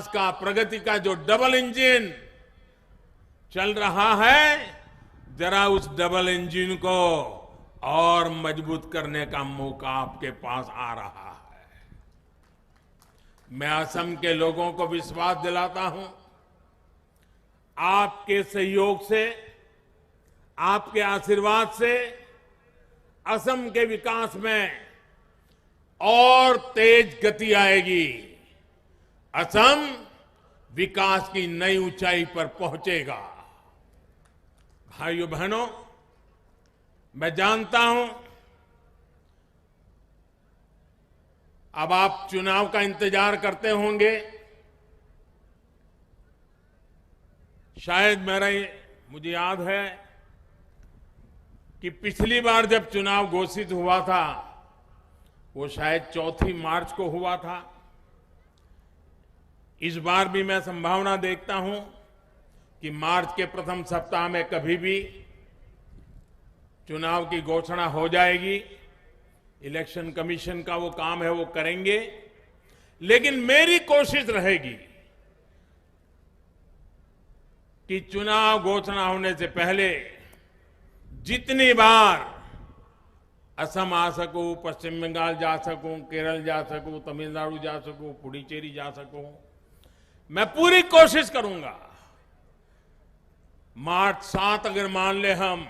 का, प्रगति का जो डबल इंजन चल रहा है, जरा उस डबल इंजन को और मजबूत करने का मौका आपके पास आ रहा है। मैं असम के लोगों को विश्वास दिलाता हूं, आपके सहयोग से, आपके आशीर्वाद से असम के विकास में और तेज गति आएगी। असम विकास की नई ऊंचाई पर पहुंचेगा। भाइयों बहनों, मैं जानता हूं अब आप चुनाव का इंतजार करते होंगे। शायद मुझे याद है कि पिछली बार जब चुनाव घोषित हुआ था वो शायद 4 मार्च को हुआ था। इस बार भी मैं संभावना देखता हूं कि मार्च के प्रथम सप्ताह में कभी भी चुनाव की घोषणा हो जाएगी। इलेक्शन कमीशन का वो काम है, वो करेंगे। लेकिन मेरी कोशिश रहेगी कि चुनाव घोषणा होने से पहले जितनी बार असम आ सकूं, पश्चिम बंगाल जा सकूं, केरल जा सकूं, तमिलनाडु जा सकूं, पुडुचेरी जा सकूं, मैं पूरी कोशिश करूंगा। मार्च 7 अगर मान ले हम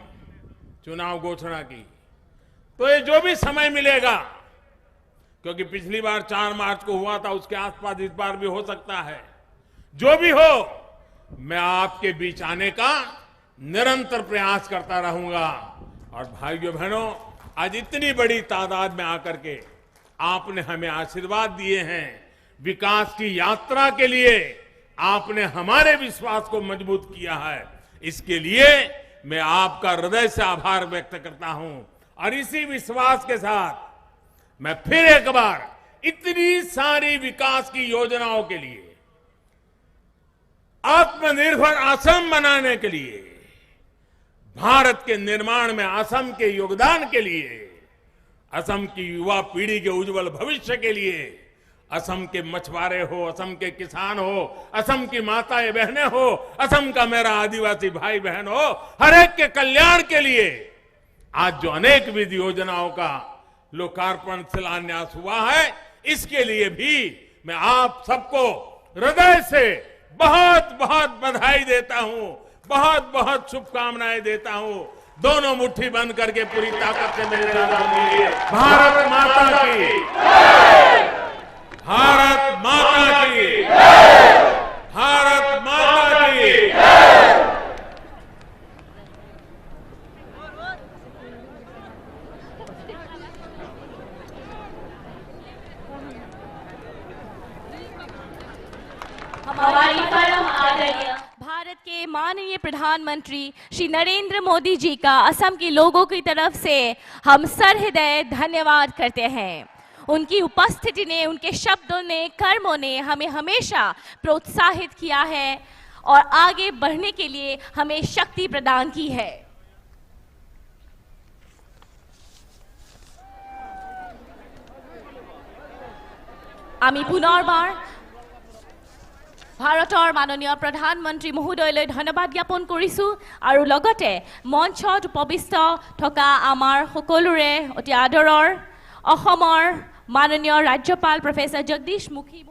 चुनाव घोषणा की, तो ये जो भी समय मिलेगा, क्योंकि पिछली बार 4 मार्च को हुआ था, उसके आसपास इस बार भी हो सकता है, जो भी हो, मैं आपके बीच आने का निरंतर प्रयास करता रहूंगा। और भाइयों बहनों, आज इतनी बड़ी तादाद में आकर के आपने हमें आशीर्वाद दिए हैं। विकास की यात्रा के लिए आपने हमारे विश्वास को मजबूत किया है। इसके लिए मैं आपका हृदय से आभार व्यक्त करता हूं। और इसी विश्वास के साथ मैं फिर एक बार इतनी सारी विकास की योजनाओं के लिए, आत्मनिर्भर असम बनाने के लिए, भारत के निर्माण में असम के योगदान के लिए, असम की युवा पीढ़ी के उज्जवल भविष्य के लिए, असम के मछुआरे हो, असम के किसान हो, असम की माताएं बहनें हो, असम का मेरा आदिवासी भाई बहन हो, हर एक के कल्याण के लिए आज जो अनेक विधि योजनाओं का लोकार्पण शिलान्यास हुआ है, इसके लिए भी मैं आप सबको हृदय से बहुत बहुत बधाई देता हूं, बहुत बहुत शुभकामनाएं देता हूं। दोनों मुट्ठी बंद करके पूरी ताकत से मेरे साथ बोलिए, भारत माता की, भारत माता की, भारत माता की। हमारी परम आदरणीय भारत के माननीय प्रधानमंत्री श्री नरेंद्र मोदी जी का असम के लोगों की तरफ से हम सहृदय धन्यवाद करते हैं। उनकी उपस्थिति ने, उनके शब्दों ने, कर्मों ने हमें हमेशा प्रोत्साहित किया है और आगे बढ़ने के लिए हमें शक्ति प्रदान की है। आमी पुनर्बार ভাৰতৰ মাননীয় প্ৰধানমন্ত্ৰী মহোদয়লৈ ধন্যবাদ জ্ঞাপন কৰিছোঁ আৰু লগতে মঞ্চত উপবিষ্ট থকা আমাৰ সকলোৰে অতি আদৰৰ অসমৰ মাননীয় ৰাজ্যপাল প্ৰফেসৰ জগদীশ মুখী